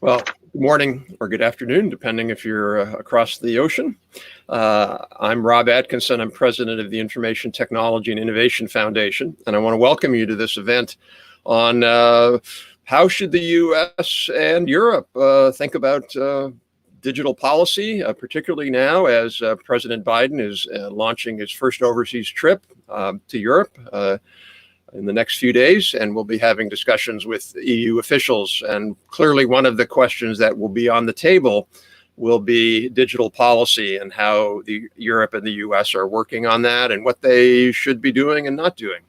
Well, good morning or good afternoon, depending if you're across the ocean. I'm Rob Atkinson. I'm president of the Information Technology and Innovation Foundation, and I want to welcome you to this event on how should the U.S. and Europe think about digital policy, particularly now as President Biden is launching his first overseas trip to Europe in the next few days, and we'll be having discussions with EU officials. And clearly one of the questions that will be on the table will be digital policy and how Europe and the US are working on that and what they should be doing and not doing.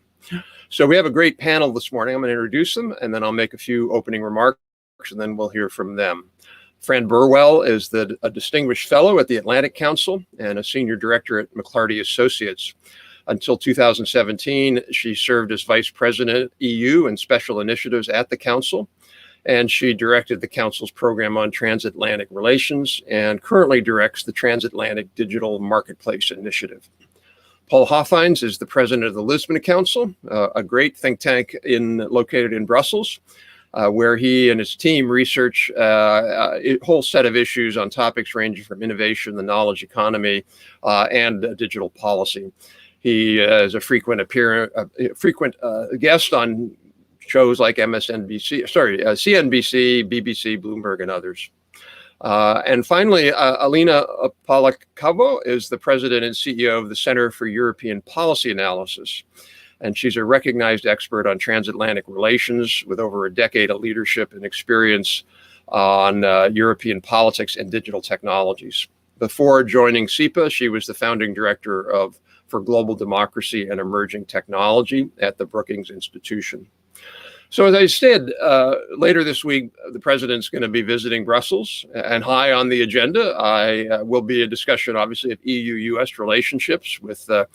So we have a great panel this morning. I'm going to introduce them, and then I'll make a few opening remarks, and then we'll hear from them. Fran Burwell is a distinguished fellow at the Atlantic Council and a senior director at McClarty Associates. Until 2017, she served as Vice President, EU and Special Initiatives at the Council, and she directed the Council's program on transatlantic relations and currently directs the Transatlantic Digital Marketplace Initiative. Paul Hofheinz is the President of the Lisbon Council, a great think tank located in Brussels, where he and his team research a whole set of issues on topics ranging from innovation, the knowledge economy, and digital policy. He is a frequent guest on shows like CNBC, BBC, Bloomberg, and others. And finally, Alina Polakova is the president and CEO of the Center for European Policy Analysis. And she's a recognized expert on transatlantic relations with over a decade of leadership and experience on European politics and digital technologies. Before joining SEPA, she was the founding director for Global Democracy and Emerging Technology at the Brookings Institution. So as I said, later this week, the president's going to be visiting Brussels, and high on the agenda will be a discussion, obviously, of EU-US relationships, with the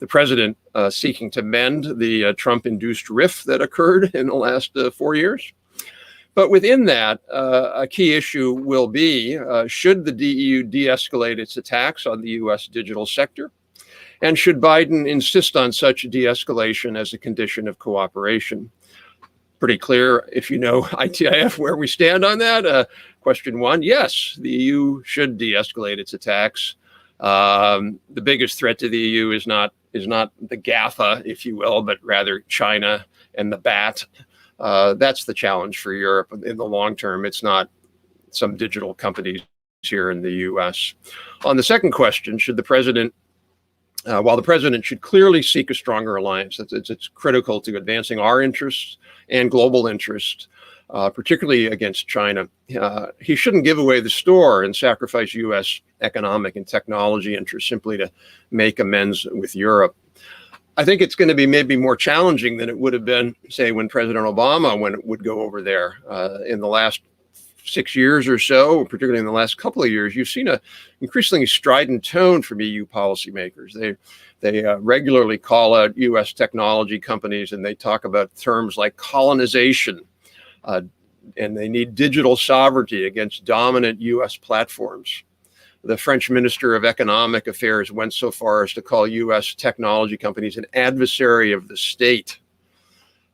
president seeking to mend the Trump-induced rift that occurred in the last 4 years. But within that, a key issue will be, should the EU de-escalate its attacks on the US digital sector? And should Biden insist on such de-escalation as a condition of cooperation? Pretty clear, if you know ITIF, where we stand on that. Question one, yes, the EU should de-escalate its attacks. The biggest threat to the EU is not the GAFA, if you will, but rather China and the BAT. That's the challenge for Europe in the long term. It's not some digital companies here in the US. On the second question, while the president should clearly seek a stronger alliance, it's critical to advancing our interests and global interests, particularly against China. He shouldn't give away the store and sacrifice U.S. economic and technology interests simply to make amends with Europe. I think it's going to be maybe more challenging than it would have been, say, when President Obama would go over there in the last 6 years or so, particularly in the last couple of years. You've seen an increasingly strident tone from EU policymakers. They regularly call out U.S. technology companies, and they talk about terms like colonization, and they need digital sovereignty against dominant U.S. platforms. The French Minister of Economic Affairs went so far as to call U.S. technology companies an adversary of the state.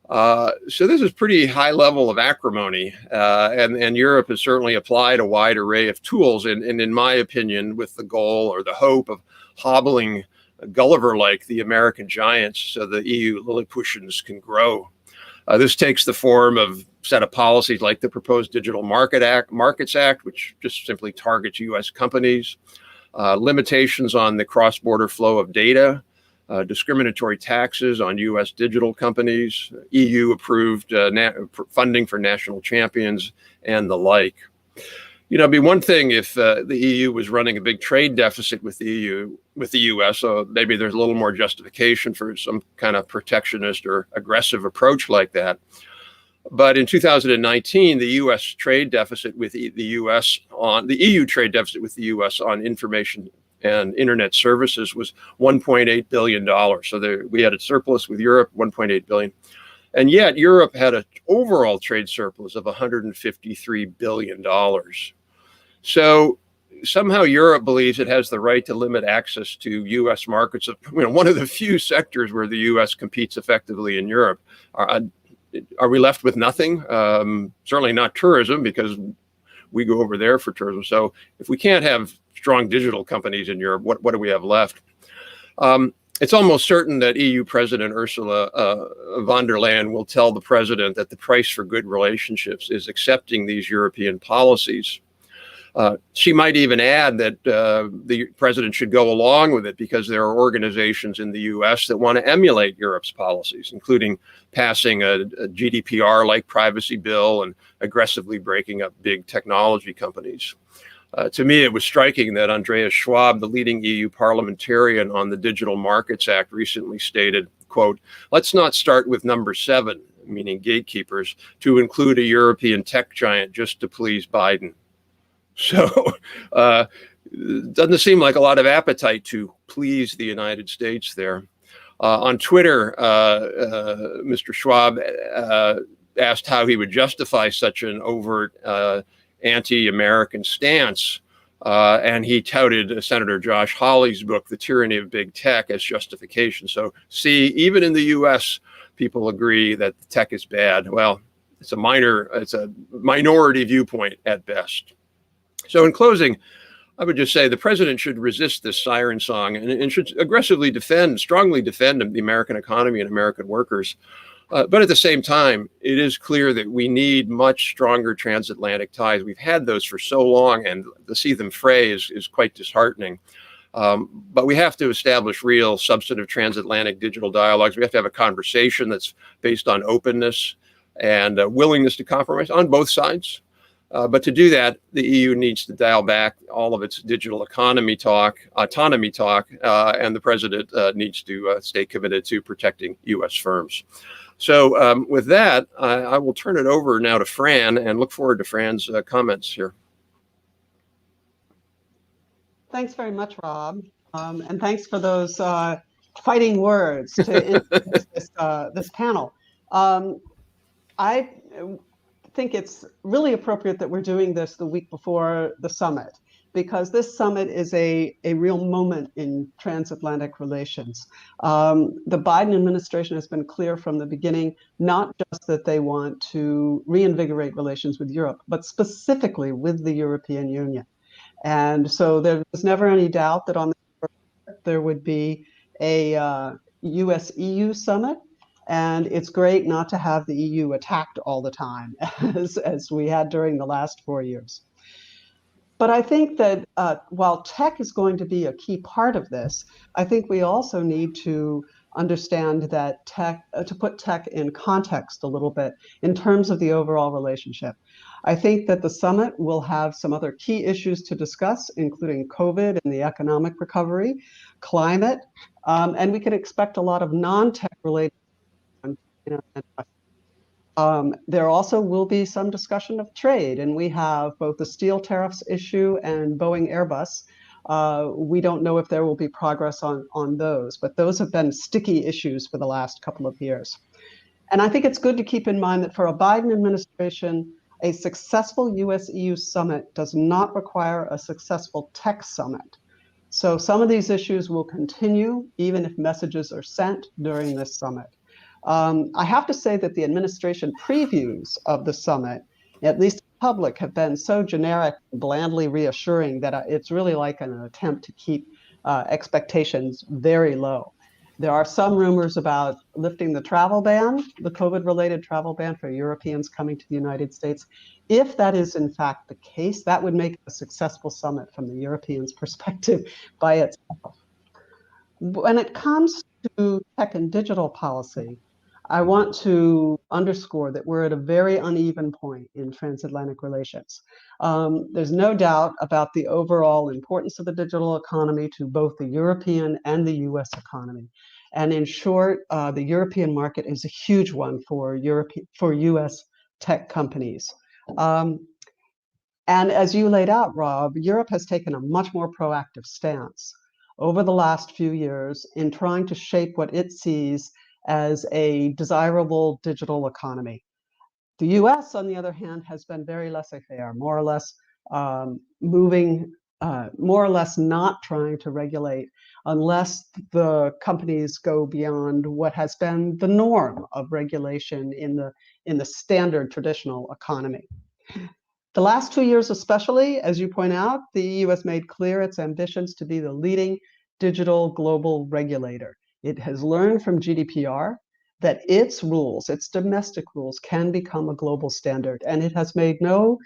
So this is pretty high level of acrimony, and Europe has certainly applied a wide array of tools, and in my opinion, with the goal or the hope of hobbling Gulliver-like the American giants so the EU Lilliputians can grow. This takes the form of a set of policies like the proposed Digital Markets Act, which just simply targets U.S. companies, limitations on the cross-border flow of data, discriminatory taxes on U.S. digital companies, EU-approved funding for national champions, and the like. You know, it'd be one thing if the EU was running a big trade deficit with the U.S., so maybe there's a little more justification for some kind of protectionist or aggressive approach like that. But in 2019, the U.S. trade deficit with the EU trade deficit with the U.S. on information and internet services was $1.8 billion. So we had a surplus with Europe, $1.8 billion. And yet Europe had an overall trade surplus of $153 billion. So somehow Europe believes it has the right to limit access to U.S. markets. One of the few sectors where the U.S. competes effectively in Europe. Are we left with nothing? Certainly not tourism, because we go over there for tourism. So if we can't have strong digital companies in Europe, what do we have left? It's almost certain that EU President Ursula von der Leyen will tell the president that the price for good relationships is accepting these European policies. She might even add that the president should go along with it because there are organizations in the US that want to emulate Europe's policies, including passing a GDPR-like privacy bill and aggressively breaking up big technology companies. To me, it was striking that Andreas Schwab, the leading EU parliamentarian on the Digital Markets Act, recently stated, quote, "Let's not start with number 7, meaning gatekeepers, to include a European tech giant just to please Biden." So doesn't seem like a lot of appetite to please the United States there. On Twitter, Mr. Schwab asked how he would justify such an overt anti-American stance, and he touted Senator Josh Hawley's book, The Tyranny of Big Tech, as justification. So see, even in the US, people agree that tech is bad. Well, it's a minority viewpoint at best. So in closing, I would just say the president should resist this siren song and should aggressively strongly defend the American economy and American workers. But at the same time, it is clear that we need much stronger transatlantic ties. We've had those for so long, and to see them fray is quite disheartening. But we have to establish real substantive transatlantic digital dialogues. We have to have a conversation that's based on openness and willingness to compromise on both sides. But to do that, the EU needs to dial back all of its digital autonomy talk, and the president needs to stay committed to protecting U.S. firms. So with that, I will turn it over now to Fran and look forward to Fran's comments here. Thanks very much, Rob. And thanks for those fighting words to introduce this panel. I think it's really appropriate that we're doing this the week before the summit, because this summit is a real moment in transatlantic relations. The Biden administration has been clear from the beginning, not just that they want to reinvigorate relations with Europe, but specifically with the European Union. And so there was never any doubt that on the there would be a US-EU summit. And it's great not to have the EU attacked all the time, as we had during the last 4 years. But I think that while tech is going to be a key part of this, I think we also need to understand that tech, to put tech in context a little bit in terms of the overall relationship. I think that the summit will have some other key issues to discuss, including COVID and the economic recovery, climate, and we can expect a lot of non-tech related. There also will be some discussion of trade, and we have both the steel tariffs issue and Boeing Airbus. We don't know if there will be progress on those, but those have been sticky issues for the last couple of years. And I think it's good to keep in mind that for a Biden administration, a successful US-EU summit does not require a successful tech summit. So some of these issues will continue even if messages are sent during this summit. I have to say that the administration previews of the summit, at least in public, have been so generic and blandly reassuring that it's really like an attempt to keep expectations very low. There are some rumors about lifting the travel ban, the COVID-related travel ban for Europeans coming to the United States. If that is in fact the case, that would make a successful summit from the Europeans' perspective by itself. When it comes to tech and digital policy, I want to underscore that we're at a very uneven point in transatlantic relations. There's no doubt about the overall importance of the digital economy to both the European and the US economy. And in short, the European market is a huge one for US tech companies. And as you laid out, Rob, Europe has taken a much more proactive stance over the last few years in trying to shape what it sees as a desirable digital economy. The US, on the other hand, has been very laissez-faire, more or less more or less not trying to regulate unless the companies go beyond what has been the norm of regulation in the standard traditional economy. The last 2 years especially, as you point out, the EU has made clear its ambitions to be the leading digital global regulator. It has learned from GDPR that its rules, its domestic rules, can become a global standard, and it has made no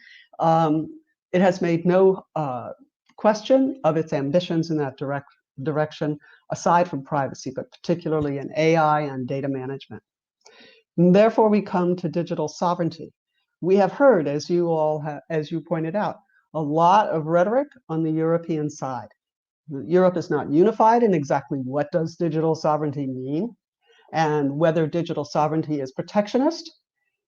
question of its ambitions in that direction, aside from privacy, but particularly in AI and data management. And therefore, we come to digital sovereignty. We have heard, as you pointed out, a lot of rhetoric on the European side. Europe is not unified in exactly what does digital sovereignty mean, and whether digital sovereignty is protectionist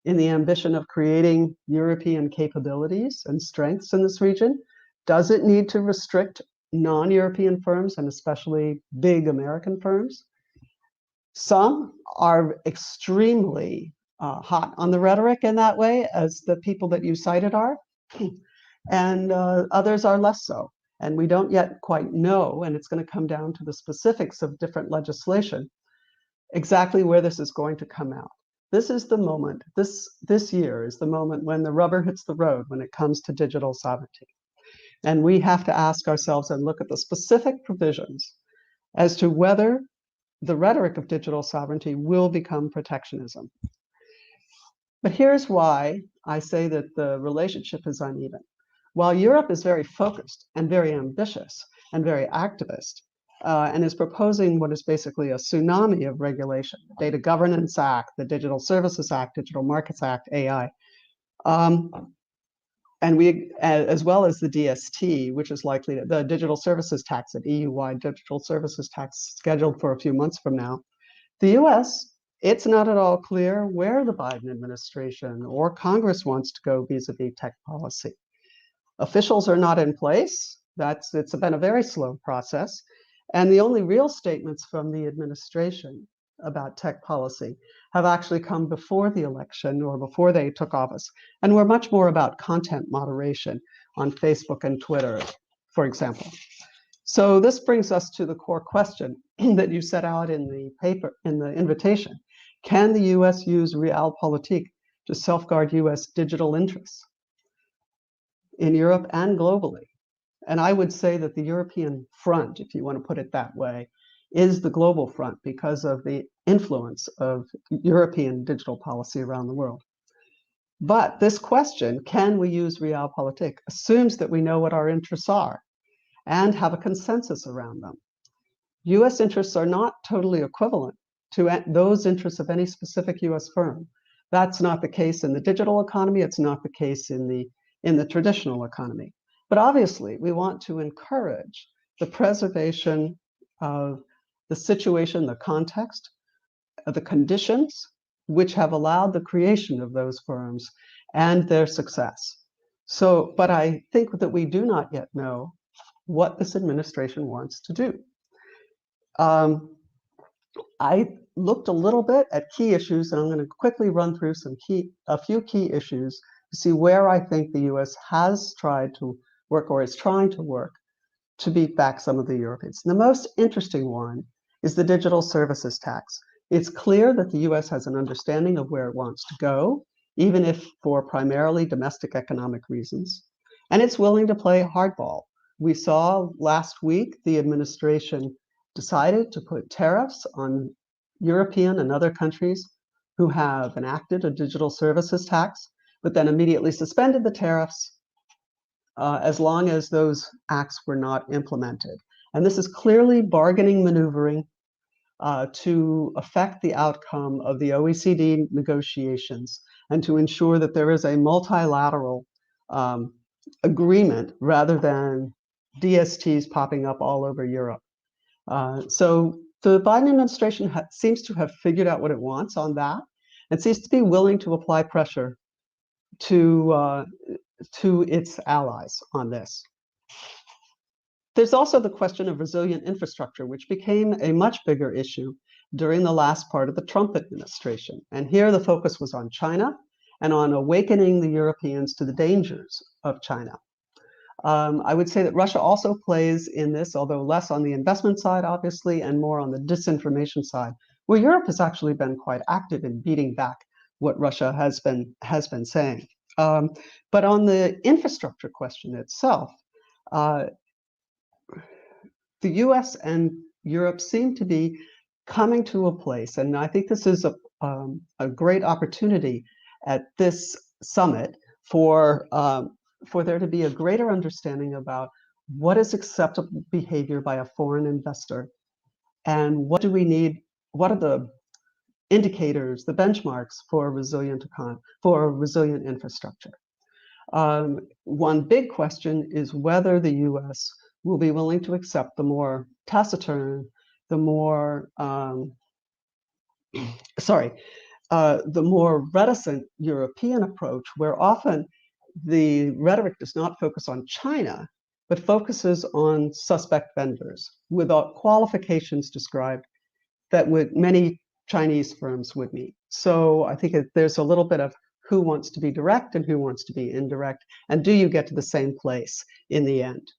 in the ambition of creating European capabilities and strengths in this region. Does it need to restrict non-European firms, and especially big American firms? Some are extremely hot on the rhetoric in that way, as the people that you cited are, and others are less so. And we don't yet quite know, and it's going to come down to the specifics of different legislation, exactly where this is going to come out. This is the moment, this year is the moment when the rubber hits the road when it comes to digital sovereignty. And we have to ask ourselves and look at the specific provisions as to whether the rhetoric of digital sovereignty will become protectionism. But here's why I say that the relationship is uneven. While Europe is very focused and very ambitious and very activist, and is proposing what is basically a tsunami of regulation, the Data Governance Act, the Digital Services Act, Digital Markets Act, AI, and we, as well as the DST, which is likely the digital services tax, an EU-wide digital services tax scheduled for a few months from now. The US, it's not at all clear where the Biden administration or Congress wants to go vis-a-vis tech policy. Officials are not in place. It's been a very slow process. And the only real statements from the administration about tech policy have actually come before the election or before they took office, and were much more about content moderation on Facebook and Twitter, for example. So this brings us to the core question that you set out in the paper, in the invitation. Can the US use Realpolitik to safeguard US digital interests in Europe and globally? And I would say that the European front, if you want to put it that way, is the global front because of the influence of European digital policy around the world. But this question, can we use Realpolitik, assumes that we know what our interests are and have a consensus around them. US interests are not totally equivalent to those interests of any specific US firm. That's not the case in the digital economy. It's not the case in the traditional economy. But obviously, we want to encourage the preservation of the situation, the context, the conditions which have allowed the creation of those firms and their success. So, but I think that we do not yet know what this administration wants to do. I looked a little bit at key issues, and I'm going to quickly run through a few key issues to see where I think the US has tried to work or is trying to work to beat back some of the Europeans. The most interesting one is the digital services tax. It's clear that the US has an understanding of where it wants to go, even if for primarily domestic economic reasons, and it's willing to play hardball. We saw last week the administration decided to put tariffs on European and other countries who have enacted a digital services tax, but then immediately suspended the tariffs as long as those acts were not implemented. And this is clearly bargaining maneuvering to affect the outcome of the OECD negotiations and to ensure that there is a multilateral agreement rather than DSTs popping up all over Europe. So the Biden administration seems to have figured out what it wants on that and seems to be willing to apply pressure to its allies on this. There's also the question of resilient infrastructure, which became a much bigger issue during the last part of the Trump administration. And here the focus was on China and on awakening the Europeans to the dangers of China. I would say that Russia also plays in this, although less on the investment side, obviously, and more on the disinformation side, where Europe has actually been quite active in beating back what Russia has been saying. But on the infrastructure question itself, the US and Europe seem to be coming to a place, and I think this is a great opportunity at this summit for there to be a greater understanding about what is acceptable behavior by a foreign investor, and what do we need, what are the indicators, the benchmarks for resilient infrastructure. One big question is whether the US will be willing to accept the more taciturn, the more, the more reticent European approach, where often the rhetoric does not focus on China, but focuses on suspect vendors without qualifications described that many Chinese firms would meet. So I think there's a little bit of who wants to be direct and who wants to be indirect, and do you get to the same place in the end?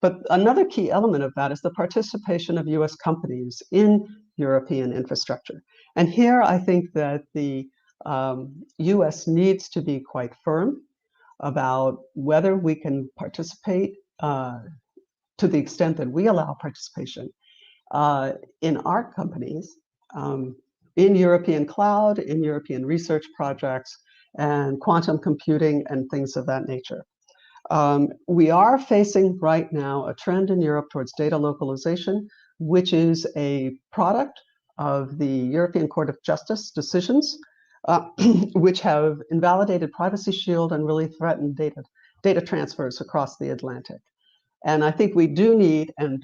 But another key element of that is the participation of US companies in European infrastructure. And here I think that the US needs to be quite firm about whether we can participate to the extent that we allow participation in our companies, in European cloud, in European research projects, and quantum computing and things of that nature. We are facing right now a trend in Europe towards data localization, which is a product of the European Court of Justice decisions, which have invalidated Privacy Shield and really threatened data transfers across the Atlantic. And I think we do need, and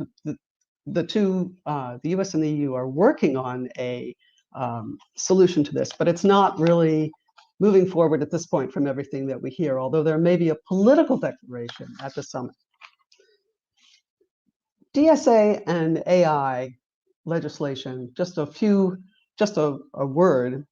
the US and the EU are working on a solution to this, but it's not really moving forward at this point from everything that we hear, although there may be a political declaration at the summit. DSA and AI legislation, just a word.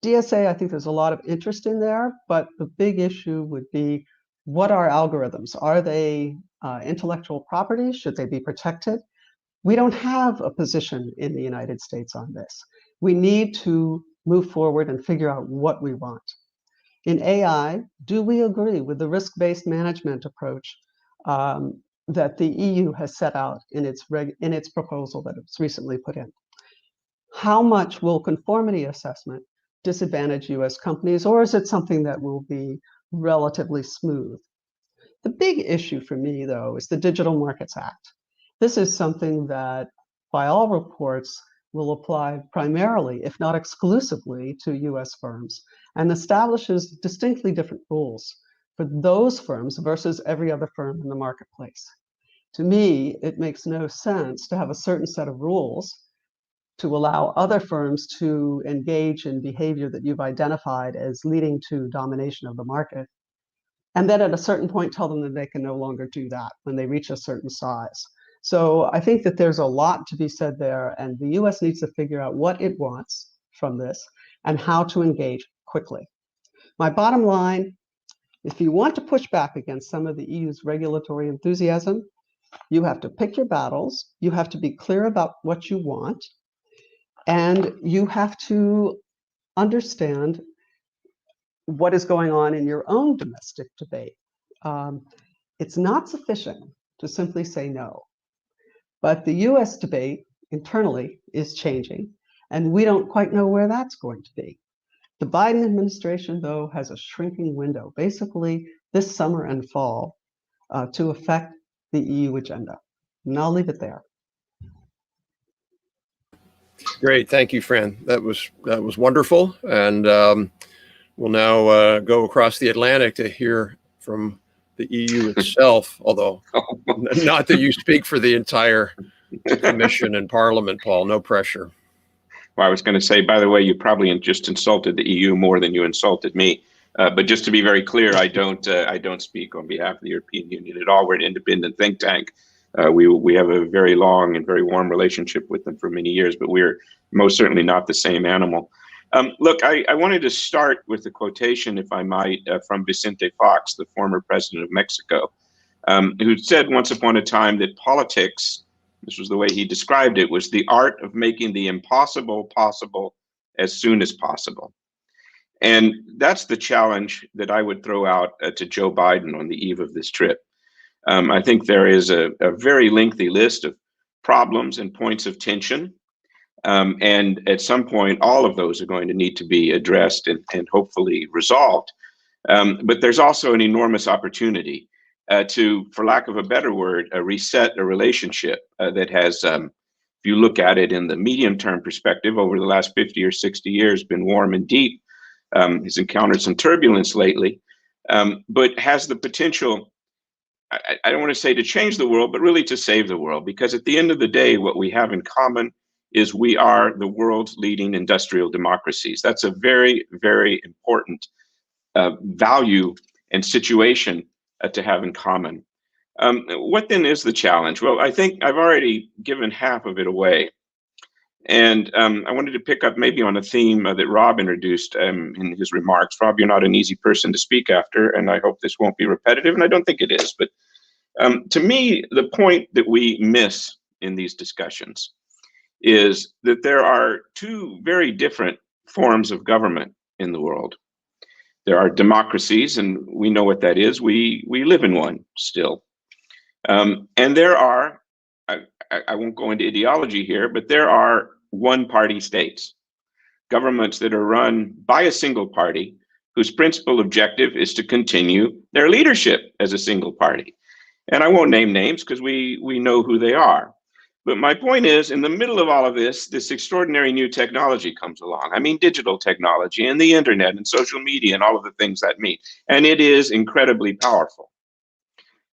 DSA, I think there's a lot of interest in there, but the big issue would be, what are algorithms? Are they intellectual property? Should they be protected? We don't have a position in the United States on this. We need to move forward and figure out what we want. In AI, do we agree with the risk-based management approach that the EU has set out in its proposal that it's recently put in? How much will conformity assessment disadvantage US companies, or is it something that will be relatively smooth? The big issue for me, though, is the Digital Markets Act. This is something that, by all reports, will apply primarily, if not exclusively, to US firms, and establishes distinctly different rules for those firms versus every other firm in the marketplace. To me, it makes no sense to have a certain set of rules to allow other firms to engage in behavior that you've identified as leading to domination of the market, and then at a certain point tell them that they can no longer do that when they reach a certain size. So I think that there's a lot to be said there, and the US needs to figure out what it wants from this and how to engage quickly. My bottom line, if you want to push back against some of the EU's regulatory enthusiasm, you have to pick your battles, you have to be clear about what you want, and you have to understand what is going on in your own domestic debate. It's not sufficient to simply say no. But the US debate internally is changing, and we don't quite know where that's going to be. The Biden administration, though, has a shrinking window, basically this summer and fall, to affect the EU agenda. And I'll leave it there. Great, thank you, Fran. That was wonderful, and we'll now go across the Atlantic to hear from the EU itself, although not that you speak for the entire Commission and Parliament, Paul. No pressure. Well, I was going to say, by the way, you probably just insulted the EU more than you insulted me. But just to be very clear, I don't speak on behalf of the European Union at all. We're an independent think tank. We have a very long and very warm relationship with them for many years, but we're most certainly not the same animal. Look, I wanted to start with a quotation, if I might, from Vicente Fox, the former president of Mexico, who said once upon a time that politics, this was the way he described it, was the art of making the impossible possible as soon as possible. And that's the challenge that I would throw out to Joe Biden on the eve of this trip. I think there is a very lengthy list of problems and points of tension. And at some point, all of those are going to need to be addressed and hopefully resolved. But there's also an enormous opportunity to, for lack of a better word, reset a relationship that has, if you look at it in the medium-term perspective, over the last 50 or 60 years, been warm and deep. Has encountered some turbulence lately, but has the potential, I don't want to say to change the world, but really to save the world. Because at the end of the day, what we have in common is we are the world's leading industrial democracies. That's a very, very important value and situation to have in common. What then is the challenge? Well, I think I've already given half of it away. And I wanted to pick up maybe on a theme that Rob introduced in his remarks. Rob, you're not an easy person to speak after, and I hope this won't be repetitive, and I don't think it is. But to me, the point that we miss in these discussions is that there are two very different forms of government in the world. There are democracies, and we know what that is. We live in one still. And there are, I won't go into ideology here, but there are one-party states, governments that are run by a single party whose principal objective is to continue their leadership as a single party. And I won't name names because we know who they are. But my point is, in the middle of all of this, this extraordinary new technology comes along. I mean, digital technology and the internet and social media and all of the things that mean. And it is incredibly powerful.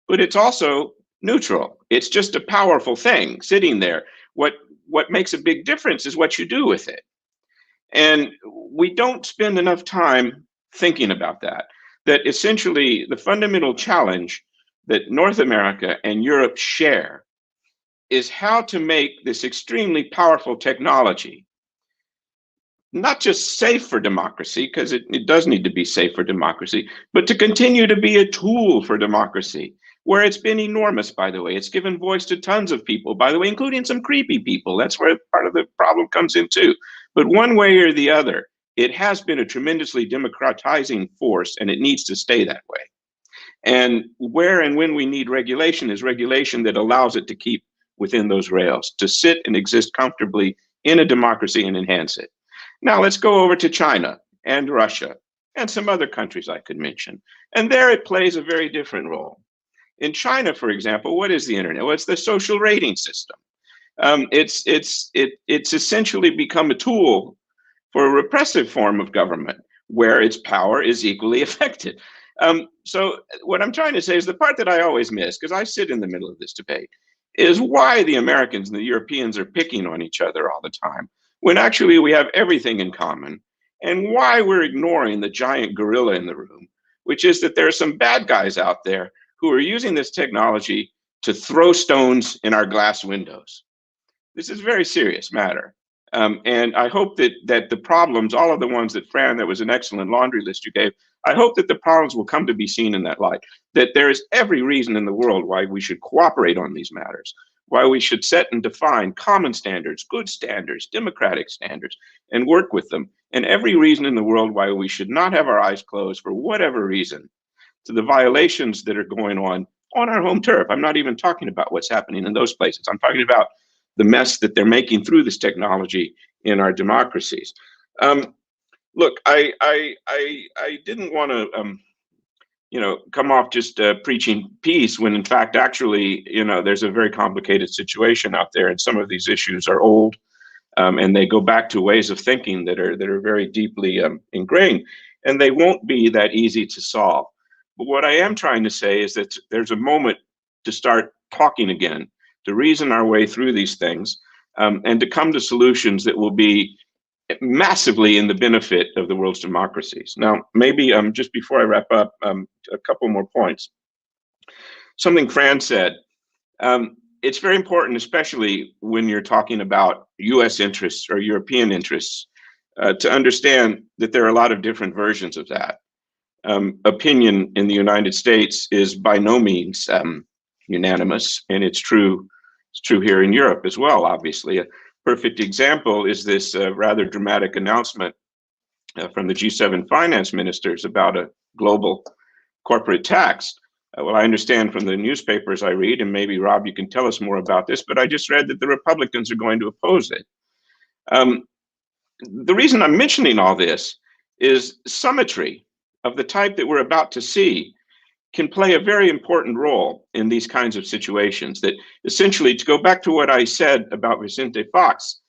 But it's also neutral. It's just a powerful thing sitting there. What makes a big difference is what you do with it. And we don't spend enough time thinking about that. That essentially the fundamental challenge that North America and Europe share is how to make this extremely powerful technology not just safe for democracy, because it does need to be safe for democracy, but to continue to be a tool for democracy, where it's been enormous, by the way. It's given voice to tons of people, by the way, including some creepy people. That's where part of the problem comes in too. But one way or the other, it has been a tremendously democratizing force, and it needs to stay that way. And where and when we need regulation is regulation that allows it to keep within those rails, to sit and exist comfortably in a democracy and enhance it. Now let's go over to China and Russia and some other countries I could mention. And there it plays a very different role. In China, for example, what is the internet? Well, it's the social rating system. It's essentially become a tool for a repressive form of government where its power is equally affected. So what I'm trying to say is the part that I always miss, because I sit in the middle of this debate, is why the Americans and the Europeans are picking on each other all the time, when actually we have everything in common, and why we're ignoring the giant gorilla in the room, which is that there are some bad guys out there who are using this technology to throw stones in our glass windows. This is a very serious matter. And I hope that the problems, all of the ones that Fran, that was an excellent laundry list you gave, I hope that the problems will come to be seen in that light, that there is every reason in the world why we should cooperate on these matters, why we should set and define common standards, good standards, democratic standards, and work with them, and every reason in the world why we should not have our eyes closed for whatever reason to the violations that are going on our home turf. I'm not even talking about what's happening in those places. I'm talking about the mess that they're making through this technology in our democracies. Look, I didn't want to, come off just preaching peace when, in fact, actually, there's a very complicated situation out there, and some of these issues are old, and they go back to ways of thinking that are very deeply ingrained, and they won't be that easy to solve. But what I am trying to say is that there's a moment to start talking again, to reason our way through these things, and to come to solutions that will be massively in the benefit of the world's democracies. Now, maybe just before I wrap up, a couple more points. Something Fran said, it's very important, especially when you're talking about US interests or European interests, to understand that there are a lot of different versions of that. Opinion in the United States is by no means unanimous, and it's true here in Europe as well, obviously. A perfect example is this rather dramatic announcement from the G7 finance ministers about a global corporate tax. Well, I understand from the newspapers I read, and maybe Rob, you can tell us more about this, but I just read that the Republicans are going to oppose it. The reason I'm mentioning all this is symmetry of the type that we're about to see can play a very important role in these kinds of situations. That essentially, to go back to what I said about Vicente Fox,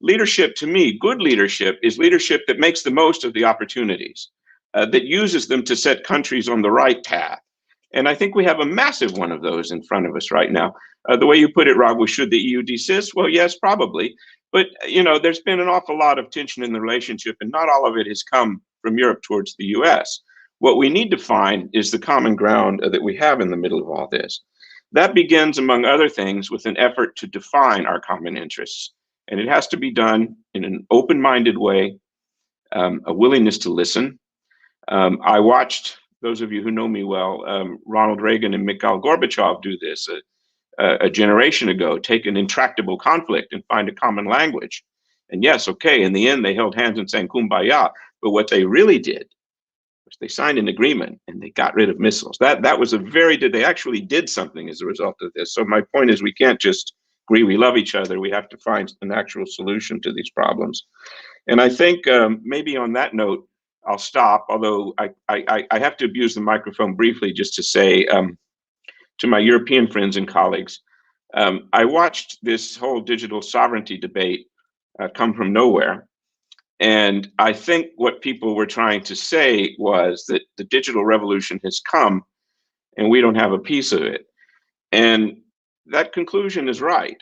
leadership to me, good leadership, is leadership that makes the most of the opportunities, that uses them to set countries on the right path. And I think we have a massive one of those in front of us right now. The way you put it, Rob, was should the EU desist? Well, yes, probably. But, you know, there's been an awful lot of tension in the relationship, and not all of it has come from Europe towards the US. What we need to find is the common ground that we have in the middle of all this. That begins, among other things, with an effort to define our common interests. And it has to be done in an open-minded way, a willingness to listen. I watched, those of you who know me well, Ronald Reagan and Mikhail Gorbachev do this a generation ago, take an intractable conflict and find a common language. And yes, okay, in the end, they held hands and sang Kumbaya. But what they really did was they signed an agreement and they got rid of missiles. That was they actually did something as a result of this. So my point is, we can't just agree we love each other. We have to find an actual solution to these problems. And I think maybe on that note, I'll stop, although I have to abuse the microphone briefly just to say to my European friends and colleagues, I watched this whole digital sovereignty debate come from nowhere. And I think what people were trying to say was that the digital revolution has come and we don't have a piece of it. And that conclusion is right.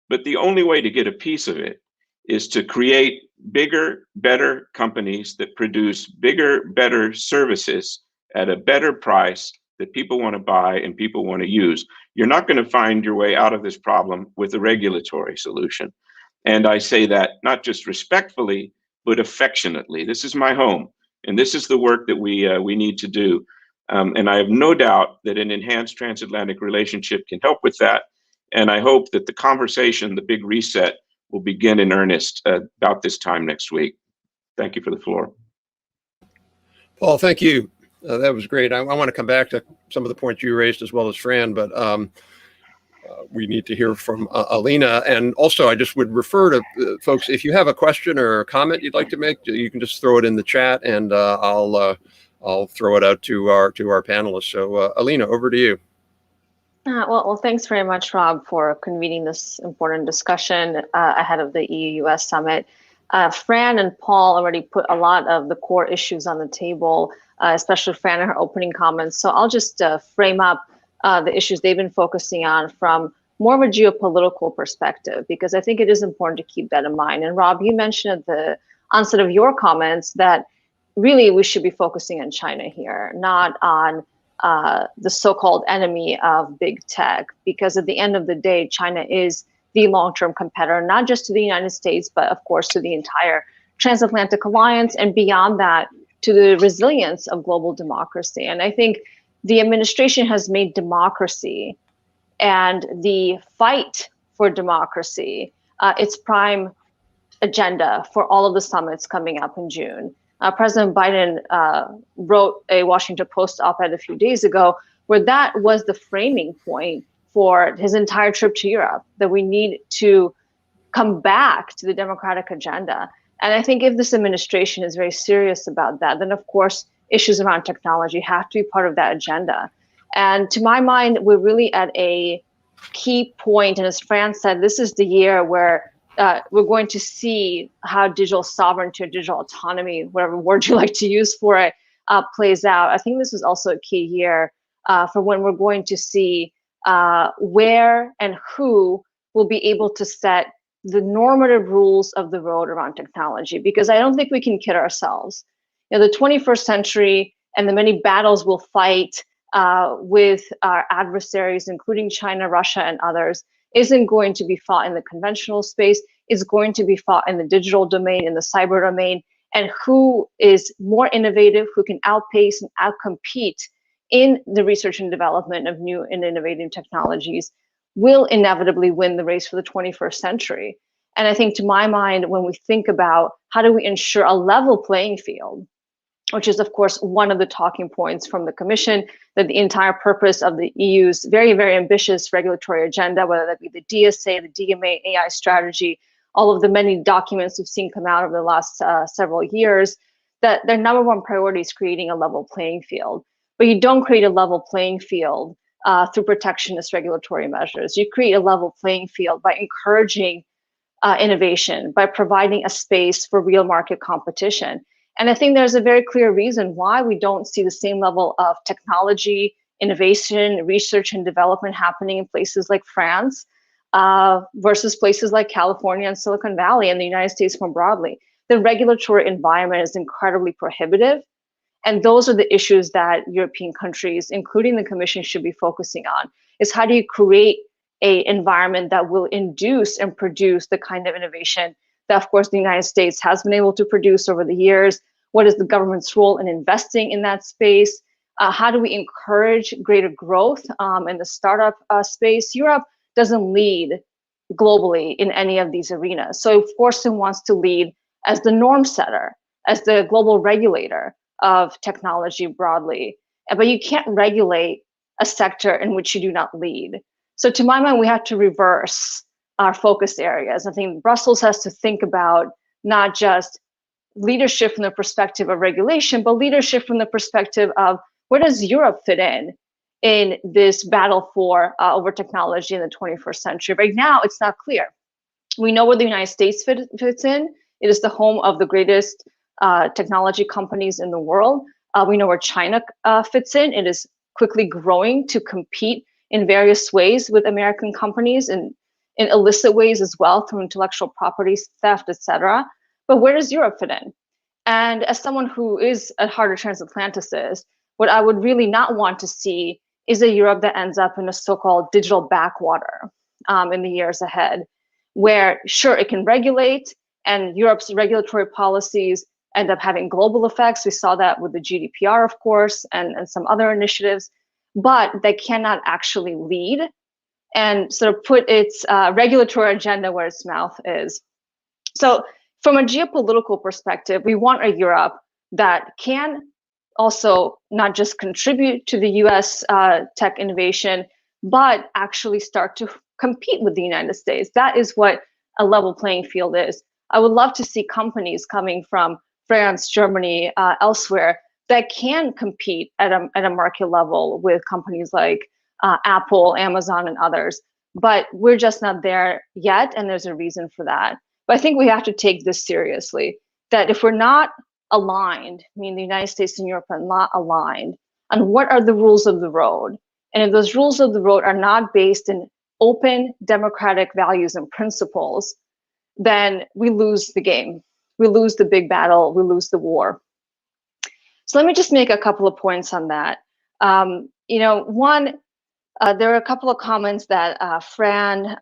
But the only way to get a piece of it is to create bigger, better companies that produce bigger, better services at a better price that people want to buy and people want to use. You're not going to find your way out of this problem with a regulatory solution. And I say that not just respectfully, but affectionately. This is my home, and this is the work that we need to do. And I have no doubt that an enhanced transatlantic relationship can help with that. And I hope that the conversation, the big reset, will begin in earnest about this time next week. Thank you for the floor. Paul, thank you. That was great. I want to come back to some of the points you raised as well as Fran, but we need to hear from Alina. And also, I just would refer to folks, if you have a question or a comment you'd like to make, you can just throw it in the chat, and I'll throw it out to our panelists. So, Alina, over to you. Well, thanks very much, Rob, for convening this important discussion ahead of the EU-US summit. Fran and Paul already put a lot of the core issues on the table, especially Fran in her opening comments. So I'll just frame up the issues they've been focusing on from more of a geopolitical perspective, because I think it is important to keep that in mind. And Rob, you mentioned at the onset of your comments that really we should be focusing on China here, not on the so-called enemy of big tech, because at the end of the day, China is the long-term competitor, not just to the United States, but of course to the entire transatlantic alliance, and beyond that, to the resilience of global democracy. And I think the administration has made democracy and the fight for democracy its prime agenda for all of the summits coming up in June. President Biden wrote a Washington Post op-ed a few days ago where that was the framing point for his entire trip to Europe, that we need to come back to the democratic agenda. And I think if this administration is very serious about that, then of course issues around technology have to be part of that agenda. And to my mind, we're really at a key point, and as Fran said, this is the year where we're going to see how digital sovereignty or digital autonomy, whatever word you like to use for it, plays out. I think this is also a key year for when we're going to see where and who will be able to set the normative rules of the road around technology, because I don't think we can kid ourselves. You know, the 21st century and the many battles we'll fight with our adversaries, including China, Russia, and others, isn't going to be fought in the conventional space. It's going to be fought in the digital domain, in the cyber domain, and who is more innovative, who can outpace and outcompete in the research and development of new and innovative technologies will inevitably win the race for the 21st century. And I think, to my mind, when we think about how do we ensure a level playing field, which is, of course, one of the talking points from the Commission, that the entire purpose of the EU's very, very ambitious regulatory agenda, whether that be the DSA, the DMA, AI strategy, all of the many documents we've seen come out over the last several years, that their number one priority is creating a level playing field. But you don't create a level playing field through protectionist regulatory measures. You create a level playing field by encouraging innovation, by providing a space for real market competition. And I think there's a very clear reason why we don't see the same level of technology, innovation, research and development happening in places like France versus places like California and Silicon Valley and the United States more broadly. The regulatory environment is incredibly prohibitive. And those are the issues that European countries, including the Commission, should be focusing on, is how do you create an environment that will induce and produce the kind of innovation that, of course, the United States has been able to produce over the years? What is the government's role in investing in that space? How do we encourage greater growth in the startup space? Europe doesn't lead globally in any of these arenas. So, of course, it wants to lead as the norm setter, as the global regulator of technology broadly. But you can't regulate a sector in which you do not lead. So to my mind, we have to reverse our focus areas. I think Brussels has to think about not just leadership from the perspective of regulation, but leadership from the perspective of where does Europe fit in this battle for over technology in the 21st century. Right now, it's not clear. We know where the United States fits in. It is the home of the greatest technology companies in the world. We know where China fits in. It is quickly growing to compete in various ways with American companies and in illicit ways as well, through intellectual property theft, etc. But where does Europe fit in? And as someone who is at heart a transatlanticist, what I would really not want to see is a Europe that ends up in a so-called digital backwater in the years ahead, where sure, it can regulate, and Europe's regulatory policies end up having global effects. We saw that with the GDPR, of course, and some other initiatives, but they cannot actually lead and sort of put its regulatory agenda where its mouth is. So from a geopolitical perspective, we want a Europe that can also not just contribute to the US tech innovation, but actually start to compete with the United States. That is what a level playing field is. I would love to see companies coming from France, Germany, elsewhere that can compete at a market level with companies like Apple, Amazon, and others. But we're just not there yet, and there's a reason for that. But I think we have to take this seriously, that if we're not aligned, I mean, the United States and Europe are not aligned on what are the rules of the road, and if those rules of the road are not based in open democratic values and principles, then we lose the game. We lose the big battle, we lose the war. So let me just make a couple of points on that. One, there are a couple of comments that Fran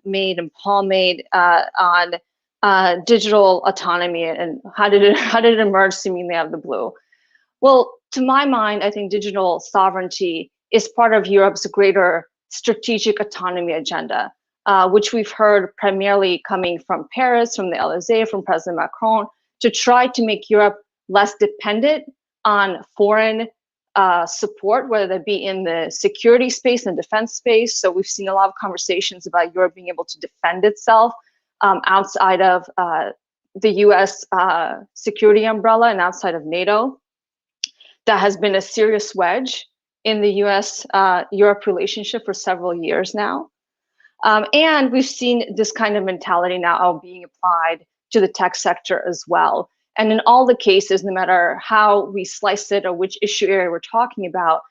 made and Paul made on digital autonomy and how did it emerge seemingly out of the blue. Well, to my mind, I think digital sovereignty is part of Europe's greater strategic autonomy agenda, which we've heard primarily coming from Paris, from the Élysée, from President Macron, to try to make Europe less dependent on foreign support, whether that be in the security space and defense space. So we've seen a lot of conversations about Europe being able to defend itself outside of the US security umbrella and outside of NATO. That has been a serious wedge in the US-Europe relationship for several years now. And we've seen this kind of mentality now being applied to the tech sector as well. And in all the cases, no matter how we slice it or which issue area we're talking about,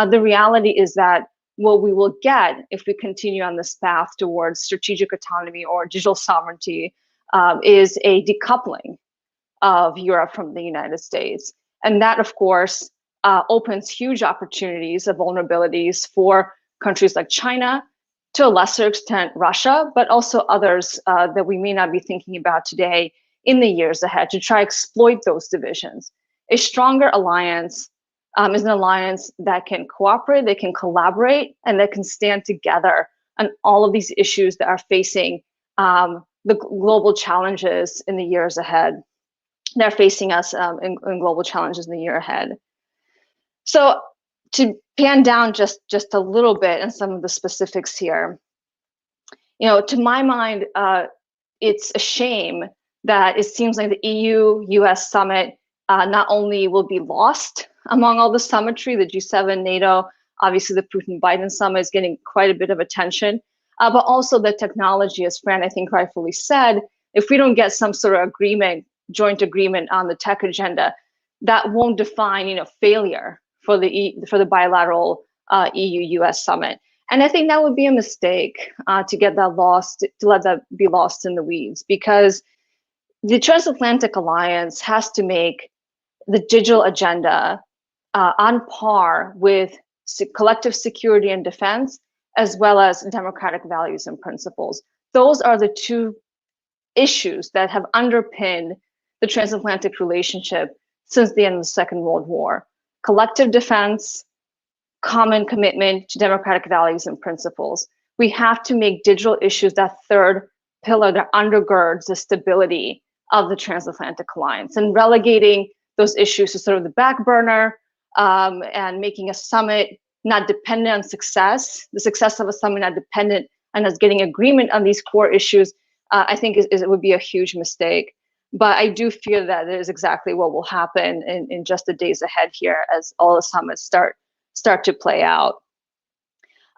the reality is that what we will get if we continue on this path towards strategic autonomy or digital sovereignty is a decoupling of Europe from the United States. And that, of course, opens huge opportunities of vulnerabilities for countries like China, to a lesser extent Russia, but also others that we may not be thinking about today in the years ahead to try to exploit those divisions. A stronger alliance is an alliance that can cooperate, that can collaborate, and that can stand together on all of these issues that are facing the global challenges in the years ahead. They're facing us in global challenges in the year ahead. So to pan down just a little bit in some of the specifics here, to my mind, it's a shame that it seems like the EU-US summit not only will be lost among all the summitry, the G7, NATO, obviously the Putin-Biden summit is getting quite a bit of attention, but also the technology, as Fran, I think, rightfully said, if we don't get some sort of agreement, joint agreement on the tech agenda, that won't define, failure for the bilateral EU-US summit. And I think that would be a mistake to get that lost, to let that be lost in the weeds, because the transatlantic alliance has to make the digital agenda on par with collective security and defense, as well as democratic values and principles. Those are the two issues that have underpinned the transatlantic relationship since the end of the Second World War. Collective defense, common commitment to democratic values and principles. We have to make digital issues that third pillar that undergirds the stability of the transatlantic alliance, and relegating those issues to sort of the back burner and making a summit not dependent on success, the success of a summit not dependent on us getting agreement on these core issues, I think it would be a huge mistake. But I do fear that is exactly what will happen in just the days ahead here as all the summits start to play out.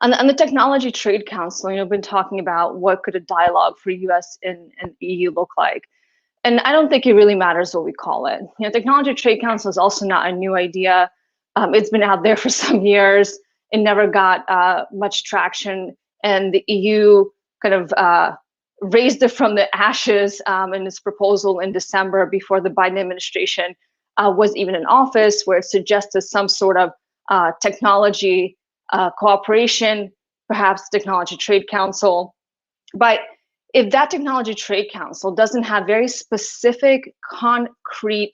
On the Technology Trade Council, I've been talking about what could a dialogue for US and EU look like. And I don't think it really matters what we call it. Technology Trade Council is also not a new idea. It's been out there for some years. It never got much traction, and the EU kind of raised it from the ashes in its proposal in December before the Biden administration was even in office, where it suggested some sort of technology cooperation, perhaps Technology Trade Council. But if that Technology Trade Council doesn't have very specific, concrete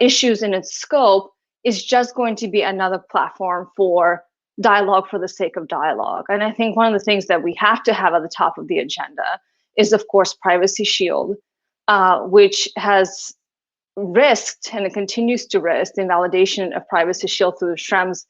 issues in its scope, it's just going to be another platform for dialogue for the sake of dialogue. And I think one of the things that we have to have at the top of the agenda is, of course, Privacy Shield, which has risked and it continues to risk the invalidation of Privacy Shield through the Schrems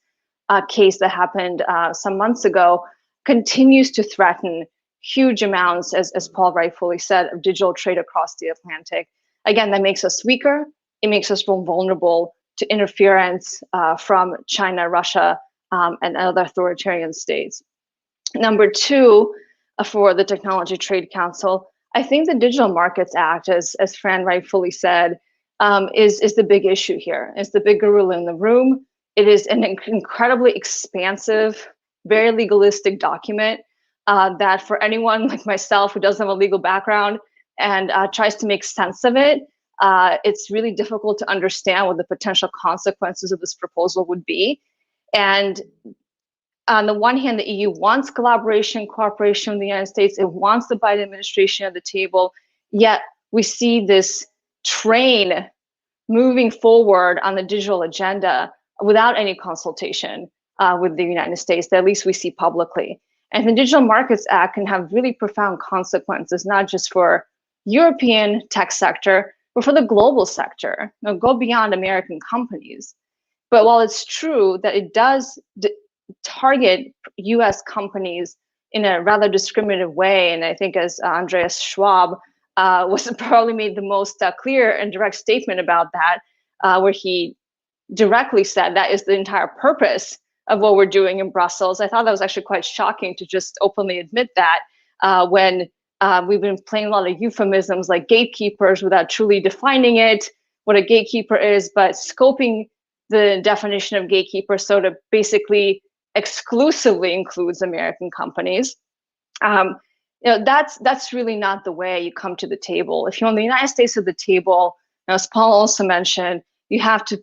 case that happened some months ago, continues to threaten huge amounts, as Paul rightfully said, of digital trade across the Atlantic. Again, that makes us weaker. It makes us more vulnerable to interference from China, Russia, and other authoritarian states. Number two, for the Technology Trade Council, I think the Digital Markets Act, as Fran rightfully said, is the big issue here. It's the big gorilla in the room. It is an incredibly expansive, very legalistic document that for anyone like myself who doesn't have a legal background and tries to make sense of it, it's really difficult to understand what the potential consequences of this proposal would be. And on the one hand, the EU wants collaboration, cooperation with the United States. It wants the Biden administration at the table. Yet we see this train moving forward on the digital agenda without any consultation with the United States, that at least we see publicly. And the Digital Markets Act can have really profound consequences, not just for European tech sector, but for the global sector. Go beyond American companies. But while it's true that it does target US companies in a rather discriminative way, and I think as Andreas Schwab was probably made the most clear and direct statement about that, where he directly said that is the entire purpose of what we're doing in Brussels. I thought that was actually quite shocking to just openly admit that when we've been playing a lot of euphemisms like gatekeepers without truly defining it, what a gatekeeper is, but scoping the definition of gatekeeper so to basically exclusively includes American companies. That's really not the way you come to the table. If you want the United States at the table, as Paul also mentioned, you have to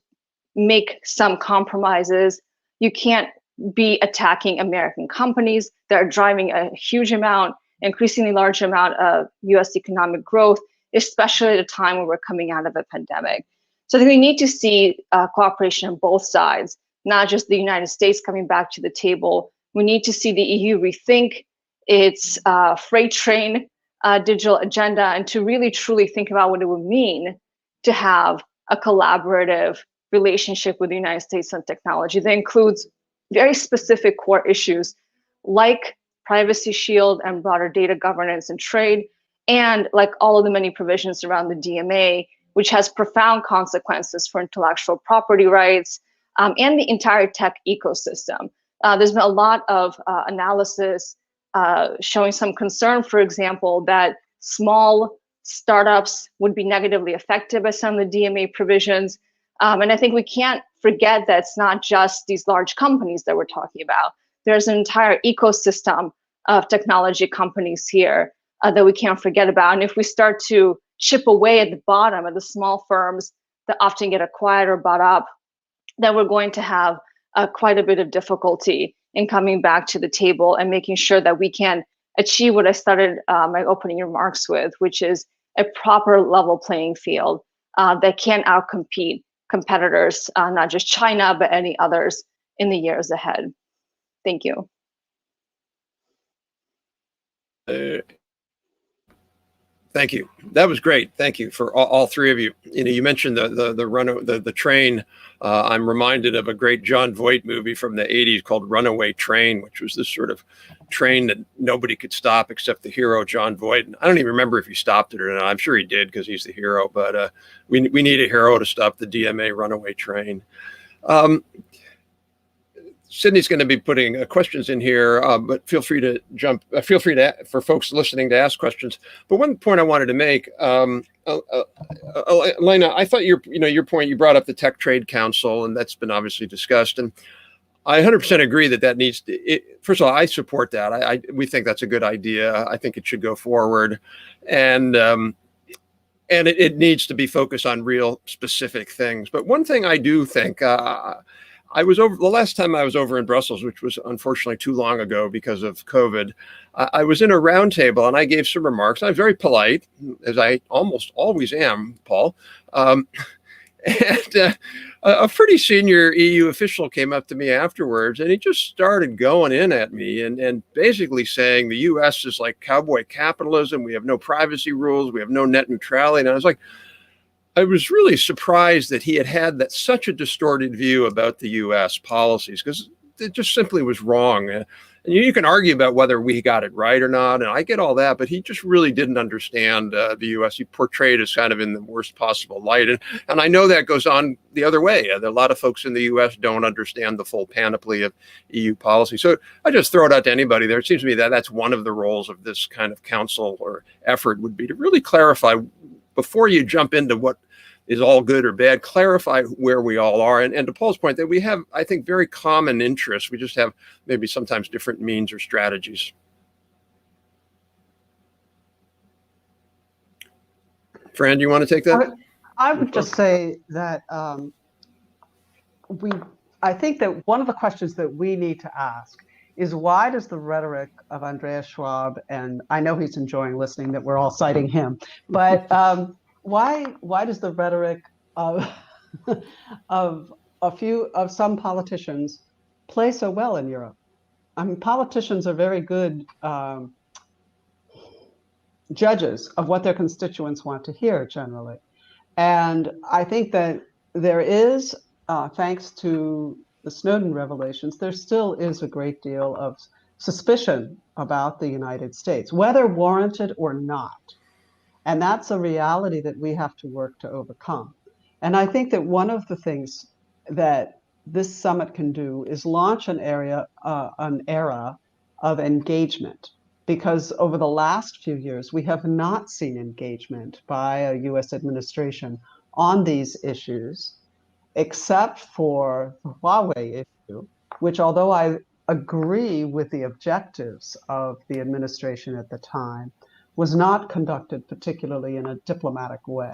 make some compromises. You can't be attacking American companies that are driving a huge amount, increasingly large amount of US economic growth, especially at a time when we're coming out of a pandemic. So I think we need to see cooperation on both sides, not just the United States coming back to the table. We need to see the EU rethink its freight train digital agenda and to really truly think about what it would mean to have a collaborative relationship with the United States on technology that includes very specific core issues like privacy shield and broader data governance and trade, and like all of the many provisions around the DMA, which has profound consequences for intellectual property rights and the entire tech ecosystem. There's been a lot of analysis showing some concern, for example, that small startups would be negatively affected by some of the DMA provisions. And I think we can't forget that it's not just these large companies that we're talking about. There's an entire ecosystem of technology companies here that we can't forget about. And if we start to chip away at the bottom of the small firms that often get acquired or bought up, then we're going to have quite a bit of difficulty in coming back to the table and making sure that we can achieve what I started my opening remarks with, which is a proper level playing field that can outcompete competitors, not just China, but any others in the years ahead. Thank you. Thank you. That was great. Thank you for all three of you. You know, you mentioned the train. I'm reminded of a great John Voight movie from the 80s called Runaway Train, which was this sort of train that nobody could stop except the hero, John Voight. And I don't even remember if he stopped it or not. I'm sure he did because he's the hero, but we need a hero to stop the DMA runaway train. Sydney's going to be putting questions in here, but feel free to jump. Feel free to for folks listening to ask questions. But one point I wanted to make, Elena, I thought your point, you brought up the Tech Trade Council, and that's been obviously discussed. And I 100% agree that needs to. First of all, I support that. We think that's a good idea. I think it should go forward, and it needs to be focused on real specific things. But one thing I do think. I was over the last time I was over in Brussels, which was unfortunately too long ago because of COVID. I was in a roundtable and I gave some remarks. I'm very polite, as I almost always am, Paul. And a pretty senior EU official came up to me afterwards, and he just started going in at me and basically saying the U.S. is like cowboy capitalism. We have no privacy rules. We have no net neutrality. And I was like, I was really surprised that he had such a distorted view about the U.S. policies, because it just simply was wrong. And you can argue about whether we got it right or not, and I get all that, but he just really didn't understand the U.S. He portrayed as kind of in the worst possible light. And I know that goes on the other way. A lot of folks in the U.S. don't understand the full panoply of EU policy. So I just throw it out to anybody there. It seems to me that that's one of the roles of this kind of council or effort would be to really clarify before you jump into what is all good or bad, clarify where we all are. And to Paul's point, that we have, I think, very common interests. We just have maybe sometimes different means or strategies. Fran, do you want to take that? I would just say that I think that one of the questions that we need to ask is, why does the rhetoric of Andreas Schwab, and I know he's enjoying listening that we're all citing him, but why does the rhetoric of some politicians play so well in Europe? I mean, politicians are very good judges of what their constituents want to hear generally. And I think that there is, thanks to the Snowden revelations, there still is a great deal of suspicion about the United States, whether warranted or not. And that's a reality that we have to work to overcome. And I think that one of the things that this summit can do is launch an era of engagement, because over the last few years, we have not seen engagement by a US administration on these issues, except for the Huawei issue, which, although I agree with the objectives of the administration at the time, was not conducted particularly in a diplomatic way.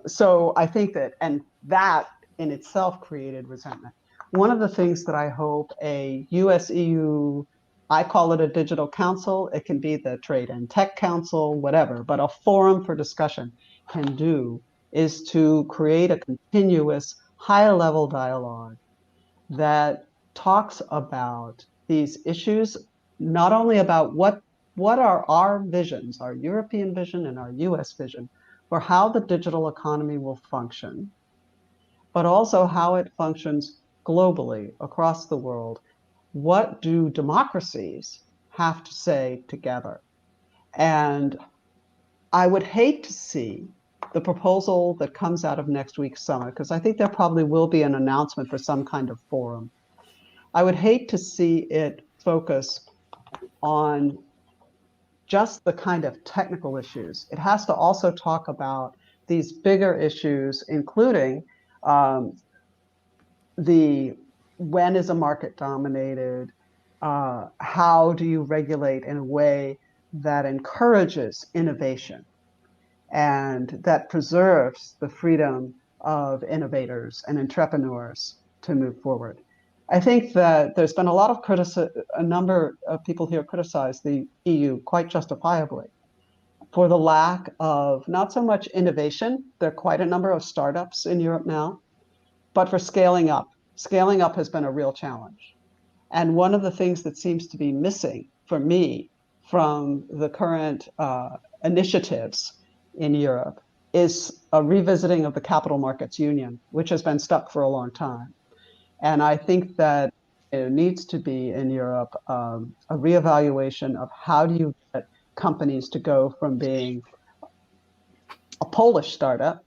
So I think that, and that in itself created resentment. One of the things that I hope a US-EU, I call it a digital council, it can be the Trade and Tech Council, whatever, but a forum for discussion can do is to create a continuous high-level dialogue that talks about these issues, not only about what what are our visions, our European vision and our US vision, for how the digital economy will function, but also how it functions globally across the world. What do democracies have to say together? And I would hate to see the proposal that comes out of next week's summit, because I think there probably will be an announcement for some kind of forum. I would hate to see it focus on just the kind of technical issues. It has to also talk about these bigger issues, including when is a market dominated? How do you regulate in a way that encourages innovation and that preserves the freedom of innovators and entrepreneurs to move forward? I think that there's been a lot of a number of people here criticize the EU quite justifiably for the lack of not so much innovation. There are quite a number of startups in Europe now, but for scaling up. Scaling up has been a real challenge. And one of the things that seems to be missing for me from the current initiatives in Europe is a revisiting of the Capital Markets Union, which has been stuck for a long time. And I think that there needs to be in Europe a reevaluation of how do you get companies to go from being a Polish startup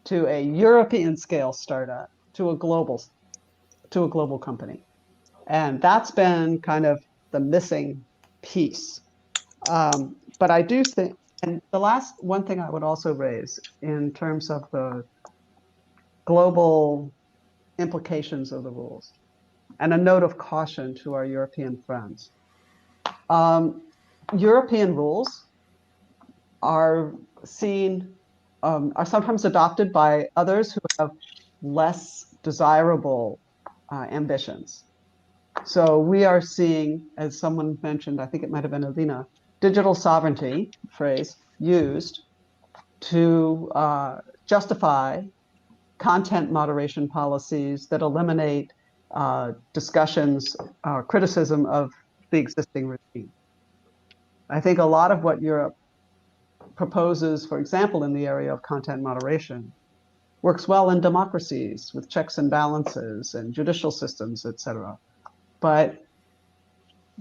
to a European scale startup to a global company. And that's been kind of the missing piece. But I do think, and the last one thing I would also raise in terms of the global implications of the rules, and a note of caution to our European friends. European rules are sometimes adopted by others who have less desirable ambitions. So we are seeing, as someone mentioned, I think it might have been Alina, digital sovereignty phrase used to justify content moderation policies that eliminate discussions, criticism of the existing regime. I think a lot of what Europe proposes, for example, in the area of content moderation, works well in democracies with checks and balances and judicial systems, etc. But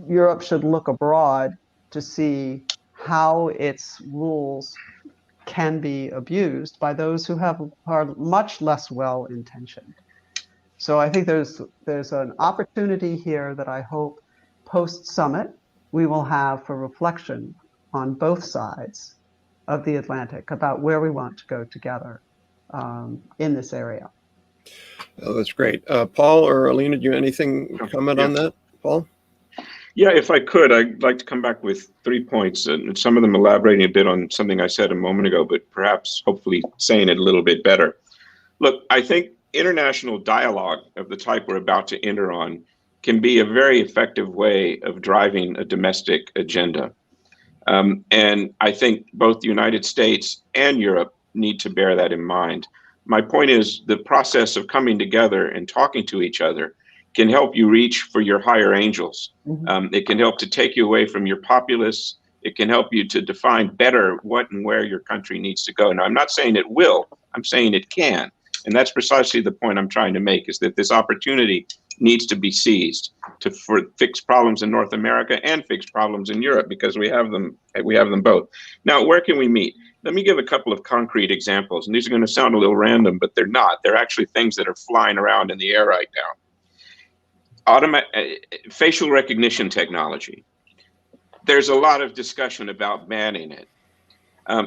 Europe should look abroad to see how its rules can be abused by those who are much less well-intentioned. So I think there's an opportunity here that I hope post-summit we will have for reflection on both sides of the Atlantic about where we want to go together in this area. Oh, that's great. Paul or Alina, do you have anything to comment on that? Paul? Yeah, if I could, I'd like to come back with 3 points, and some of them elaborating a bit on something I said a moment ago, but perhaps hopefully saying it a little bit better. Look, I think international dialogue of the type we're about to enter on can be a very effective way of driving a domestic agenda. And I think both the United States and Europe need to bear that in mind. My point is the process of coming together and talking to each other can help you reach for your higher angels. It can help to take you away from your populists. It can help you to define better what and where your country needs to go. Now, I'm not saying it will, I'm saying it can. And that's precisely the point I'm trying to make, is that this opportunity needs to be seized for fix problems in North America and fix problems in Europe, because we have them both. Now, where can we meet? Let me give a couple of concrete examples, and these are going to sound a little random, but they're not. They're actually things that are flying around in the air right now. Facial recognition technology. There's a lot of discussion about banning it.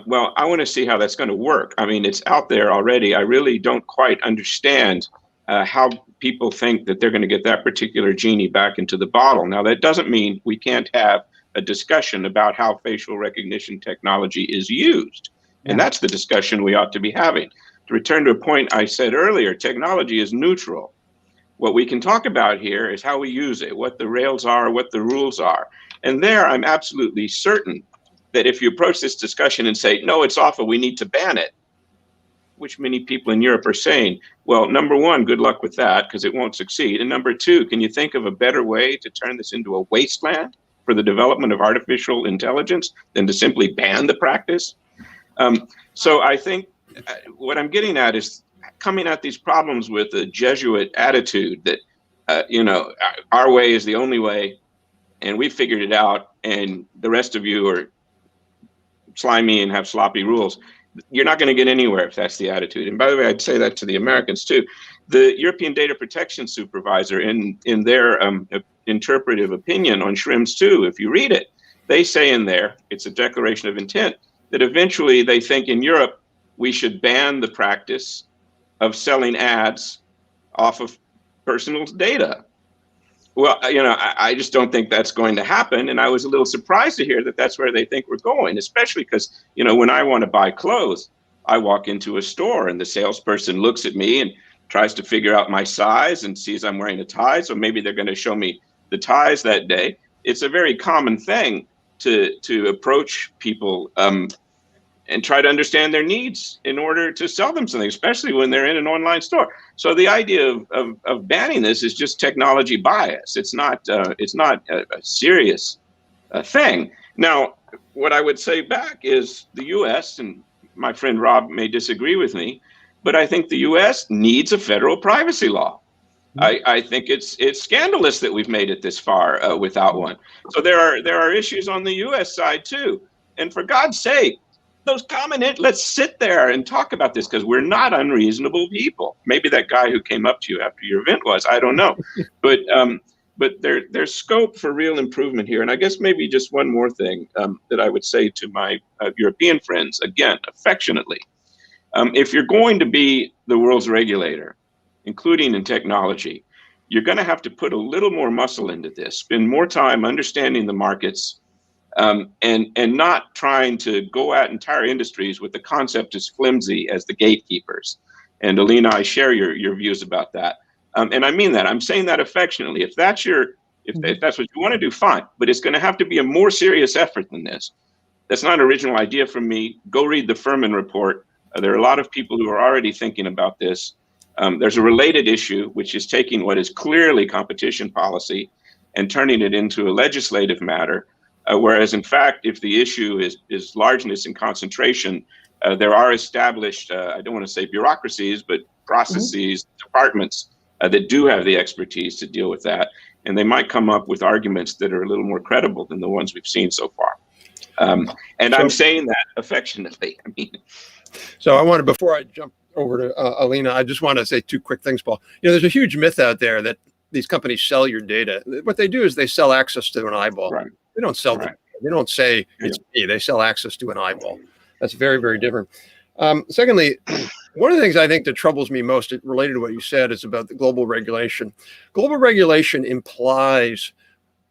Well, I want to see how that's going to work. I mean, it's out there already. I really don't quite understand how people think that they're going to get that particular genie back into the bottle. Now, that doesn't mean we can't have a discussion about how facial recognition technology is used. And that's the discussion we ought to be having. To return to a point I said earlier, technology is neutral. What we can talk about here is how we use it, what the rails are, what the rules are. And there, I'm absolutely certain that if you approach this discussion and say, no, it's awful, we need to ban it, which many people in Europe are saying, well, number one, good luck with that, because it won't succeed. And number two, can you think of a better way to turn this into a wasteland for the development of artificial intelligence than to simply ban the practice. So I think what I'm getting at is coming at these problems with a Jesuit attitude that, our way is the only way, and we figured it out, and the rest of you are slimy and have sloppy rules. You're not going to get anywhere if that's the attitude. And by the way, I'd say that to the Americans too. The European Data Protection Supervisor, in their interpretive opinion on Schrems 2, if you read it, they say in there, it's a declaration of intent, that eventually they think in Europe we should ban the practice of selling ads off of personal data. Well, I just don't think that's going to happen. And I was a little surprised to hear that that's where they think we're going, especially because, when I want to buy clothes, I walk into a store and the salesperson looks at me and tries to figure out my size and sees I'm wearing a tie. So maybe they're going to show me the ties that day. It's a very common thing to approach people and try to understand their needs in order to sell them something, especially when they're in an online store. So the idea of banning this is just technology bias. It's not a serious thing. Now, what I would say back is the U.S., and my friend Rob may disagree with me, but I think the U.S. needs a federal privacy law. I think it's scandalous that we've made it this far without one. So there are issues on the U.S. side too. And for God's sake, let's sit there and talk about this, because we're not unreasonable people. Maybe that guy who came up to you after your event was, I don't know. But there's scope for real improvement here. And I guess maybe just one more thing that I would say to my European friends, again, affectionately. If you're going to be the world's regulator, including in technology, you're going to have to put a little more muscle into this, spend more time understanding the markets, and not trying to go at entire industries with the concept as flimsy as the gatekeepers. And Alina, I share your views about that. And I mean that. I'm saying that affectionately. If that's if that's what you want to do, fine. But it's going to have to be a more serious effort than this. That's not an original idea from me. Go read the Furman report. There are a lot of people who are already thinking about this. There's a related issue, which is taking what is clearly competition policy and turning it into a legislative matter. Whereas, in fact, if the issue is largeness and concentration, there are established, I don't want to say bureaucracies, but processes, departments that do have the expertise to deal with that. And they might come up with arguments that are a little more credible than the ones we've seen so far. I'm saying that affectionately. So I wanted, before I jump over to Alina, I just want to say two quick things, Paul. There's a huge myth out there that these companies sell your data. What they do is they sell access to an eyeball. Right. They don't sell them. They don't say it's me. They sell access to an eyeball. That's very, very different. Secondly, one of the things I think that troubles me most related to what you said is about the global regulation. Global regulation implies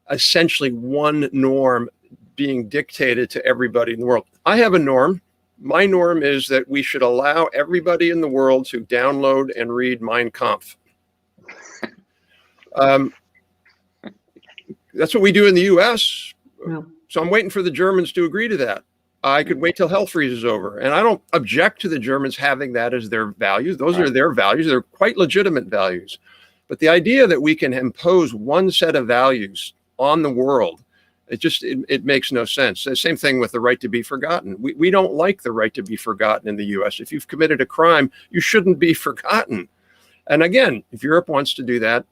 essentially one norm being dictated to everybody in the world. I have a norm. My norm is that we should allow everybody in the world to download and read Mein Kampf. That's what we do in the U.S. Yeah. So I'm waiting for the Germans to agree to that. I could wait till hell freezes over. And I don't object to the Germans having that as their values. Those are their values. They're quite legitimate values. But the idea that we can impose one set of values on the world, it makes no sense. The same thing with the right to be forgotten. We don't like the right to be forgotten in the U.S. If you've committed a crime, you shouldn't be forgotten. And again, if Europe wants to do that,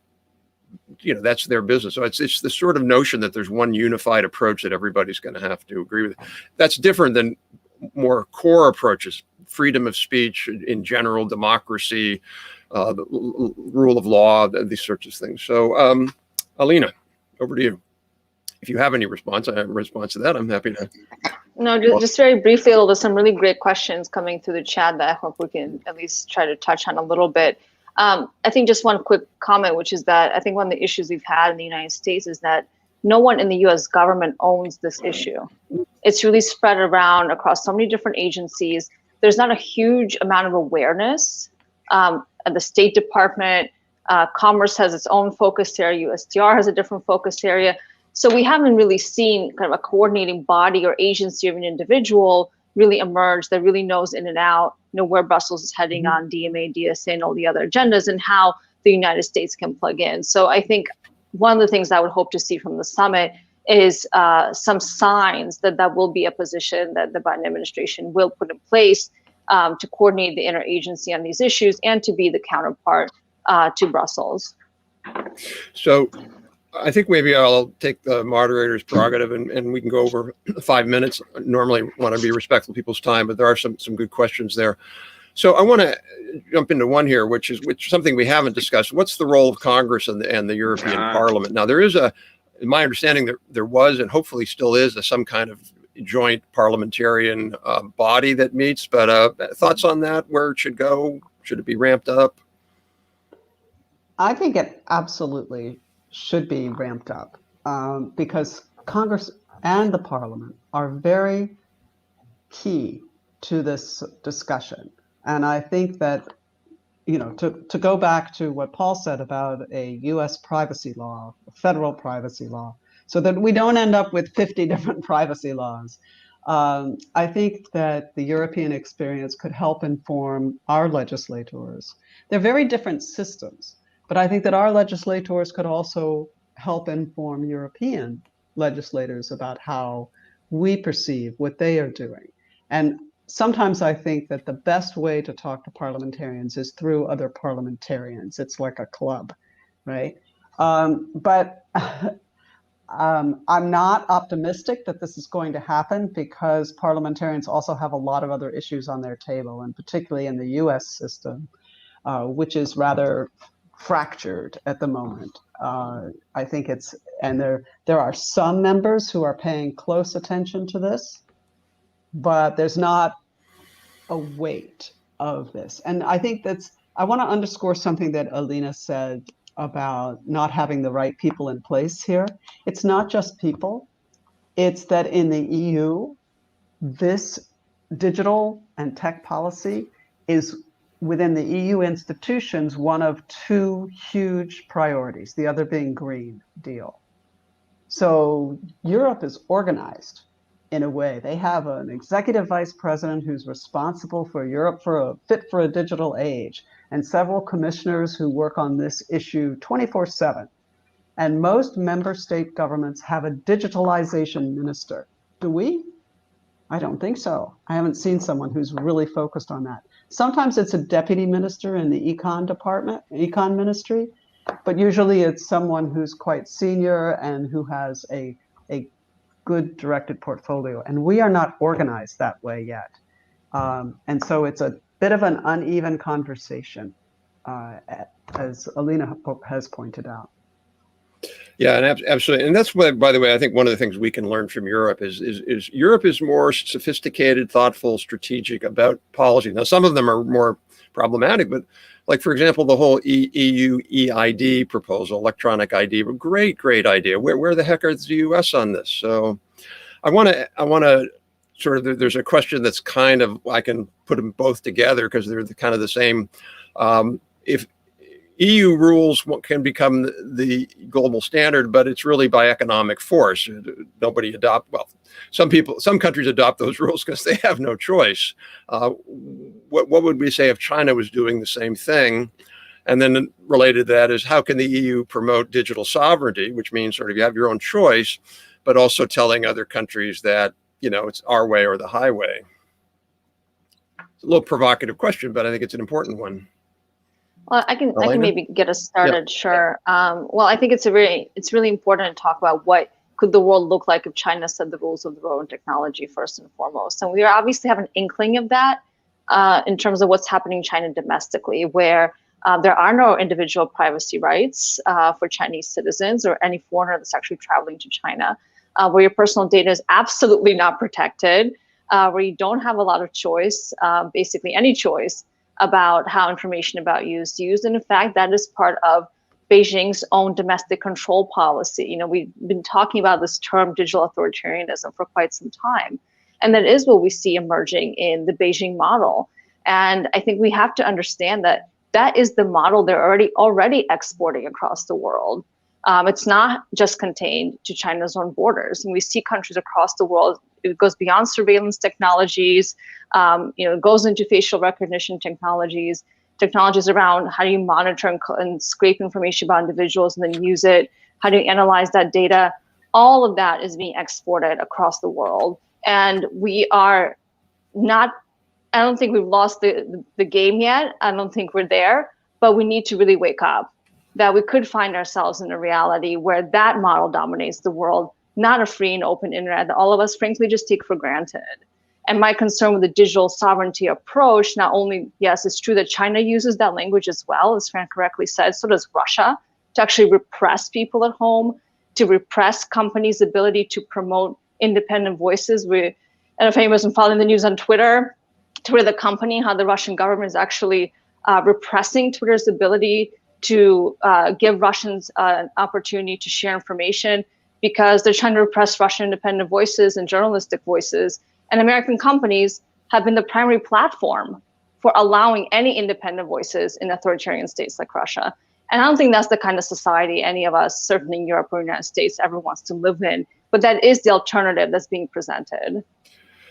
that's their business. So it's the sort of notion that there's one unified approach that everybody's going to have to agree with. That's different than more core approaches, freedom of speech in general, democracy, the rule of law, these sorts of things. So, Alina, over to you. If you have any response to that, I'm happy to. No, just very briefly, there's some really great questions coming through the chat that I hope we can at least try to touch on a little bit. I think just one quick comment, which is that I think one of the issues we've had in the United States is that no one in the U.S. government owns this issue. It's really spread around across so many different agencies. There's not a huge amount of awareness. The State Department, Commerce has its own focus area, USTR has a different focus area. So we haven't really seen kind of a coordinating body or agency of an individual really emerge that really knows in and out, where Brussels is heading on DMA, DSA, and all the other agendas, and how the United States can plug in. So I think one of the things I would hope to see from the summit is some signs that that will be a position that the Biden administration will put in place to coordinate the interagency on these issues and to be the counterpart to Brussels. So I think maybe I'll take the moderator's prerogative and we can go over 5 minutes. I normally want to be respectful of people's time, but there are some good questions there. So I want to jump into one here, which is something we haven't discussed. What's the role of Congress and the European Parliament? Now, there is in my understanding, there was and hopefully still is some kind of joint parliamentarian body that meets. But thoughts on that? Where it should go? Should it be ramped up? I think it absolutely should be ramped up because Congress and the Parliament are very key to this discussion. And I think that, to go back to what Paul said about a U.S. privacy law, a federal privacy law, so that we don't end up with 50 different privacy laws. I think that the European experience could help inform our legislators. They're very different systems, but I think that our legislators could also help inform European legislators about how we perceive what they are doing. And sometimes I think that the best way to talk to parliamentarians is through other parliamentarians. It's like a club, right? But I'm not optimistic that this is going to happen because parliamentarians also have a lot of other issues on their table, and particularly in the US system, which is rather fractured at the moment. I think and there are some members who are paying close attention to this, but there's not a weight of this. And I think I want to underscore something that Alina said about not having the right people in place here. It's not just people. It's that in the EU, this digital and tech policy is within the EU institutions one of two huge priorities, the other being Green Deal. So Europe is organized in a way. They have an executive vice president who's responsible for Europe fit for a digital age, and several commissioners who work on this issue 24/7. And most member state governments have a digitalization minister. Do we? I don't think so. I haven't seen someone who's really focused on that. Sometimes it's a deputy minister in the econ ministry, but usually it's someone who's quite senior and who has a good directed portfolio. And we are not organized that way yet. And so it's a bit of an uneven conversation, as Alina has pointed out. Yeah, and absolutely. And that's why, by the way, I think one of the things we can learn from Europe is Europe is more sophisticated, thoughtful, strategic about policy. Now, some of them are more problematic, but like, for example, the whole EU EID proposal, electronic ID, great idea. Where the heck is the US on this? So I want to sort of, there's a question that's kind of, I can put them both together because they're kind of the same. If EU rules can become the global standard, but it's really by economic force. Some countries adopt those rules because they have no choice. What would we say if China was doing the same thing? And then related to that is, how can the EU promote digital sovereignty, which means sort of you have your own choice, but also telling other countries that, it's our way or the highway. It's a little provocative question, but I think it's an important one. Well, I can maybe get us started. Yep. Sure. Well, I think it's really important to talk about what could the world look like if China set the rules of the road in technology first and foremost. And we obviously have an inkling of that in terms of what's happening in China domestically, where there are no individual privacy rights for Chinese citizens or any foreigner that's actually traveling to China, where your personal data is absolutely not protected, where you don't have a lot of choice, basically any choice, about how information about you is used. And in fact, that is part of Beijing's own domestic control policy. We've been talking about this term digital authoritarianism for quite some time. And that is what we see emerging in the Beijing model. And I think we have to understand that that is the model they're already exporting across the world. It's not just contained to China's own borders. And we see countries across the world, it goes beyond surveillance technologies, it goes into facial recognition technologies around how do you monitor and scrape information about individuals and then use it, how do you analyze that data, all of that is being exported across the world. And we are not, I don't think we've lost the game yet. I don't think we're there, but we need to really wake up that we could find ourselves in a reality where that model dominates the world, not a free and open internet that all of us frankly just take for granted. And my concern with the digital sovereignty approach, not only, yes, it's true that China uses that language as well, as Fran correctly said, so does Russia, to actually repress people at home, to repress companies' ability to promote independent voices. And if anyone's been following the news on Twitter, the company, how the Russian government is actually repressing Twitter's ability to give Russians an opportunity to share information, because they're trying to repress Russian independent voices and journalistic voices. And American companies have been the primary platform for allowing any independent voices in authoritarian states like Russia. And I don't think that's the kind of society any of us, certainly in Europe or United States, ever wants to live in. But that is the alternative that's being presented.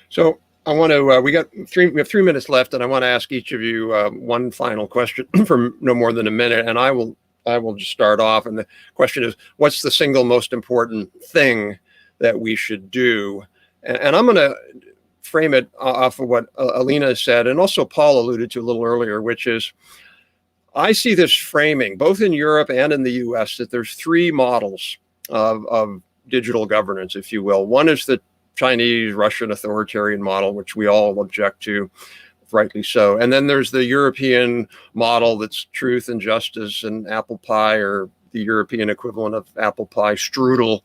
So I want to, we have 3 minutes left, and I want to ask each of you one final question for no more than a minute. And I will just start off. And the question is, what's the single most important thing that we should do? And I'm going to frame it off of what Alina said, and also Paul alluded to a little earlier, which is, I see this framing, both in Europe and in the US, that there's 3 models of digital governance, if you will. One is the Chinese, Russian authoritarian model, which we all object to, rightly so. And then there's the European model that's truth and justice and apple pie, or the European equivalent of apple pie, strudel.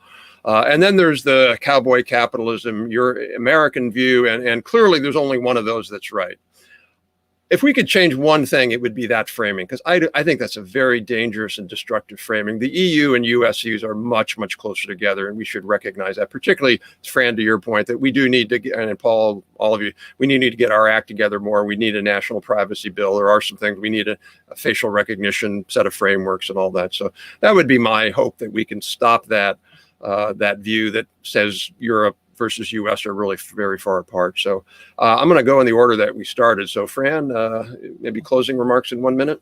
And then there's the cowboy capitalism, your American view, and clearly there's only one of those that's right. If we could change one thing, it would be that framing, because I think that's a very dangerous and destructive framing. The EU and US views are much, much closer together, and we should recognize that, particularly, Fran, to your point, that we do need to, and Paul, all of you, we need to get our act together more. We need a national privacy bill. There are some things, we need a facial recognition set of frameworks and all that. So that would be my hope, that we can stop that view that says Europe versus US are really very far apart. So I'm going to go in the order that we started. So Fran, maybe closing remarks in 1 minute.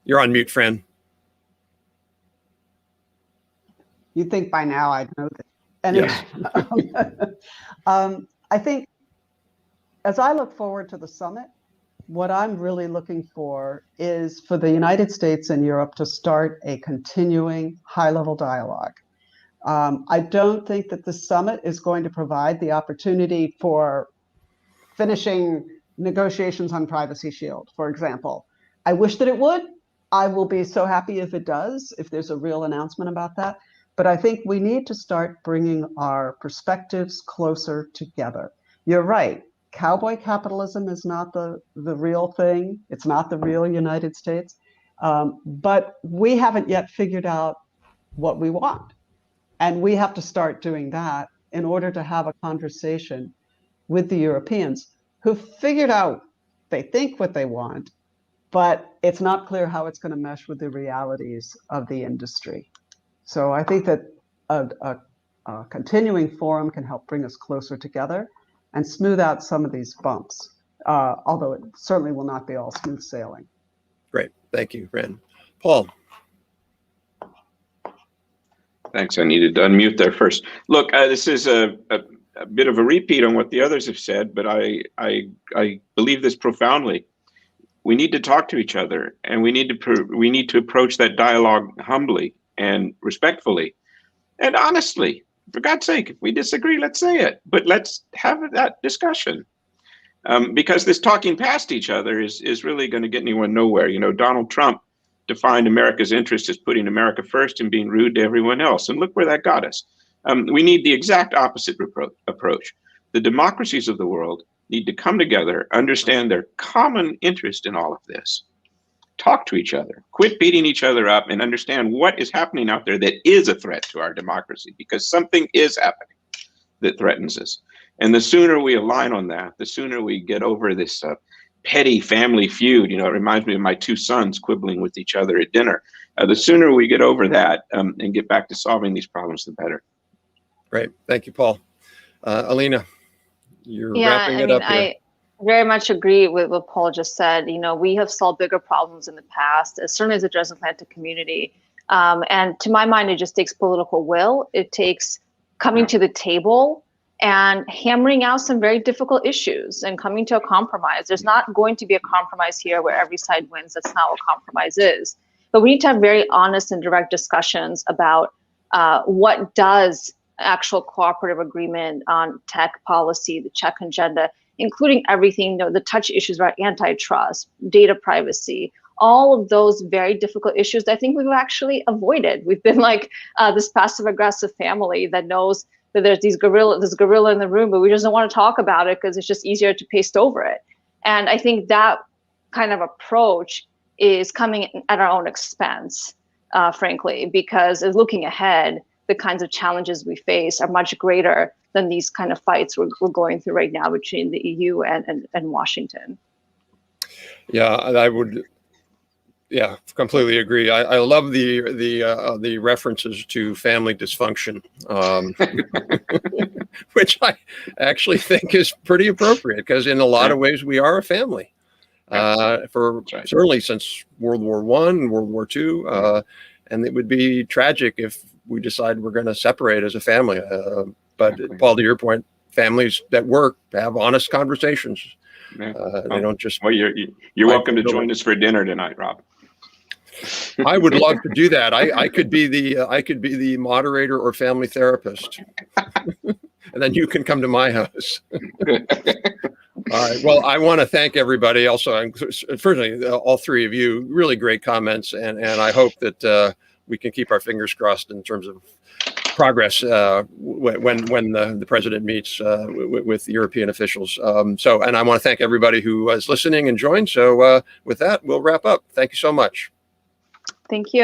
You're on mute, Fran. You'd think by now I'd know that. Anyway, Yes. I think as I look forward to the summit, what I'm really looking for is for the United States and Europe to start a continuing high-level dialogue. I don't think that the summit is going to provide the opportunity for finishing negotiations on Privacy Shield, for example. I wish that it would. I will be so happy if it does, if there's a real announcement about that. But I think we need to start bringing our perspectives closer together. You're right. Cowboy capitalism is not the real thing. It's not the real United States. But we haven't yet figured out what we want. And we have to start doing that in order to have a conversation with the Europeans who figured out, they think what they want, but it's not clear how it's going to mesh with the realities of the industry. So I think that a continuing forum can help bring us closer together and smooth out some of these bumps, although it certainly will not be all smooth sailing. Great. Thank you, Fran. Paul. Thanks. I needed to unmute there first. Look, this is a bit of a repeat on what the others have said, but I believe this profoundly. We need to talk to each other, and we need to approach that dialogue humbly and respectfully and honestly. For God's sake, if we disagree, let's say it, but let's have that discussion. Because this talking past each other is really going to get anyone nowhere. You know, Donald Trump defined America's interest as putting America first and being rude to everyone else. And look where that got us. We need the exact opposite approach. The democracies of the world need to come together, understand their common interest in all of this, talk to each other, quit beating each other up, and understand what is happening out there that is a threat to our democracy, because something is happening that threatens us. And the sooner we align on that, the sooner we get over this petty family feud. You know, it reminds me of my 2 sons quibbling with each other at dinner. The sooner we get over that and get back to solving these problems, the better. Great. Thank you, Paul. Alina, you're wrapping it up here. I very much agree with what Paul just said. You know, we have solved bigger problems in the past, certainly as a transatlantic community. And to my mind, it just takes political will. It takes coming to the table and hammering out some very difficult issues and coming to a compromise. There's not going to be a compromise here where every side wins. That's not what compromise is. But we need to have very honest and direct discussions about what does actual cooperative agreement on tech policy, the check agenda, including everything, the touch issues about antitrust, data privacy, all of those very difficult issues that I think we've actually avoided. We've been like this passive aggressive family that knows that there's this gorilla in the room, but we just don't want to talk about it because it's just easier to paste over it. And I think that kind of approach is coming at our own expense, frankly, because looking ahead, the kinds of challenges we face are much greater than these kind of fights we're going through right now between the EU and Washington. Yeah, I would. Yeah, completely agree. I love the references to family dysfunction, which I actually think is pretty appropriate because in a lot of ways we are a family. Certainly since World War I and World War II, and it would be tragic if we decide we're going to separate as a family. But Paul, to your point, families that work have honest conversations. They don't just. Well, you're welcome to join us for dinner tonight, Rob. I would love to do that. I could be the moderator or family therapist, and then you can come to my house. All right. Well, I want to thank everybody. Also, firstly, all three of you, really great comments, and I hope that we can keep our fingers crossed in terms of progress when the president meets with European officials. And I want to thank everybody who was listening and joined. So with that, we'll wrap up. Thank you so much. Thank you.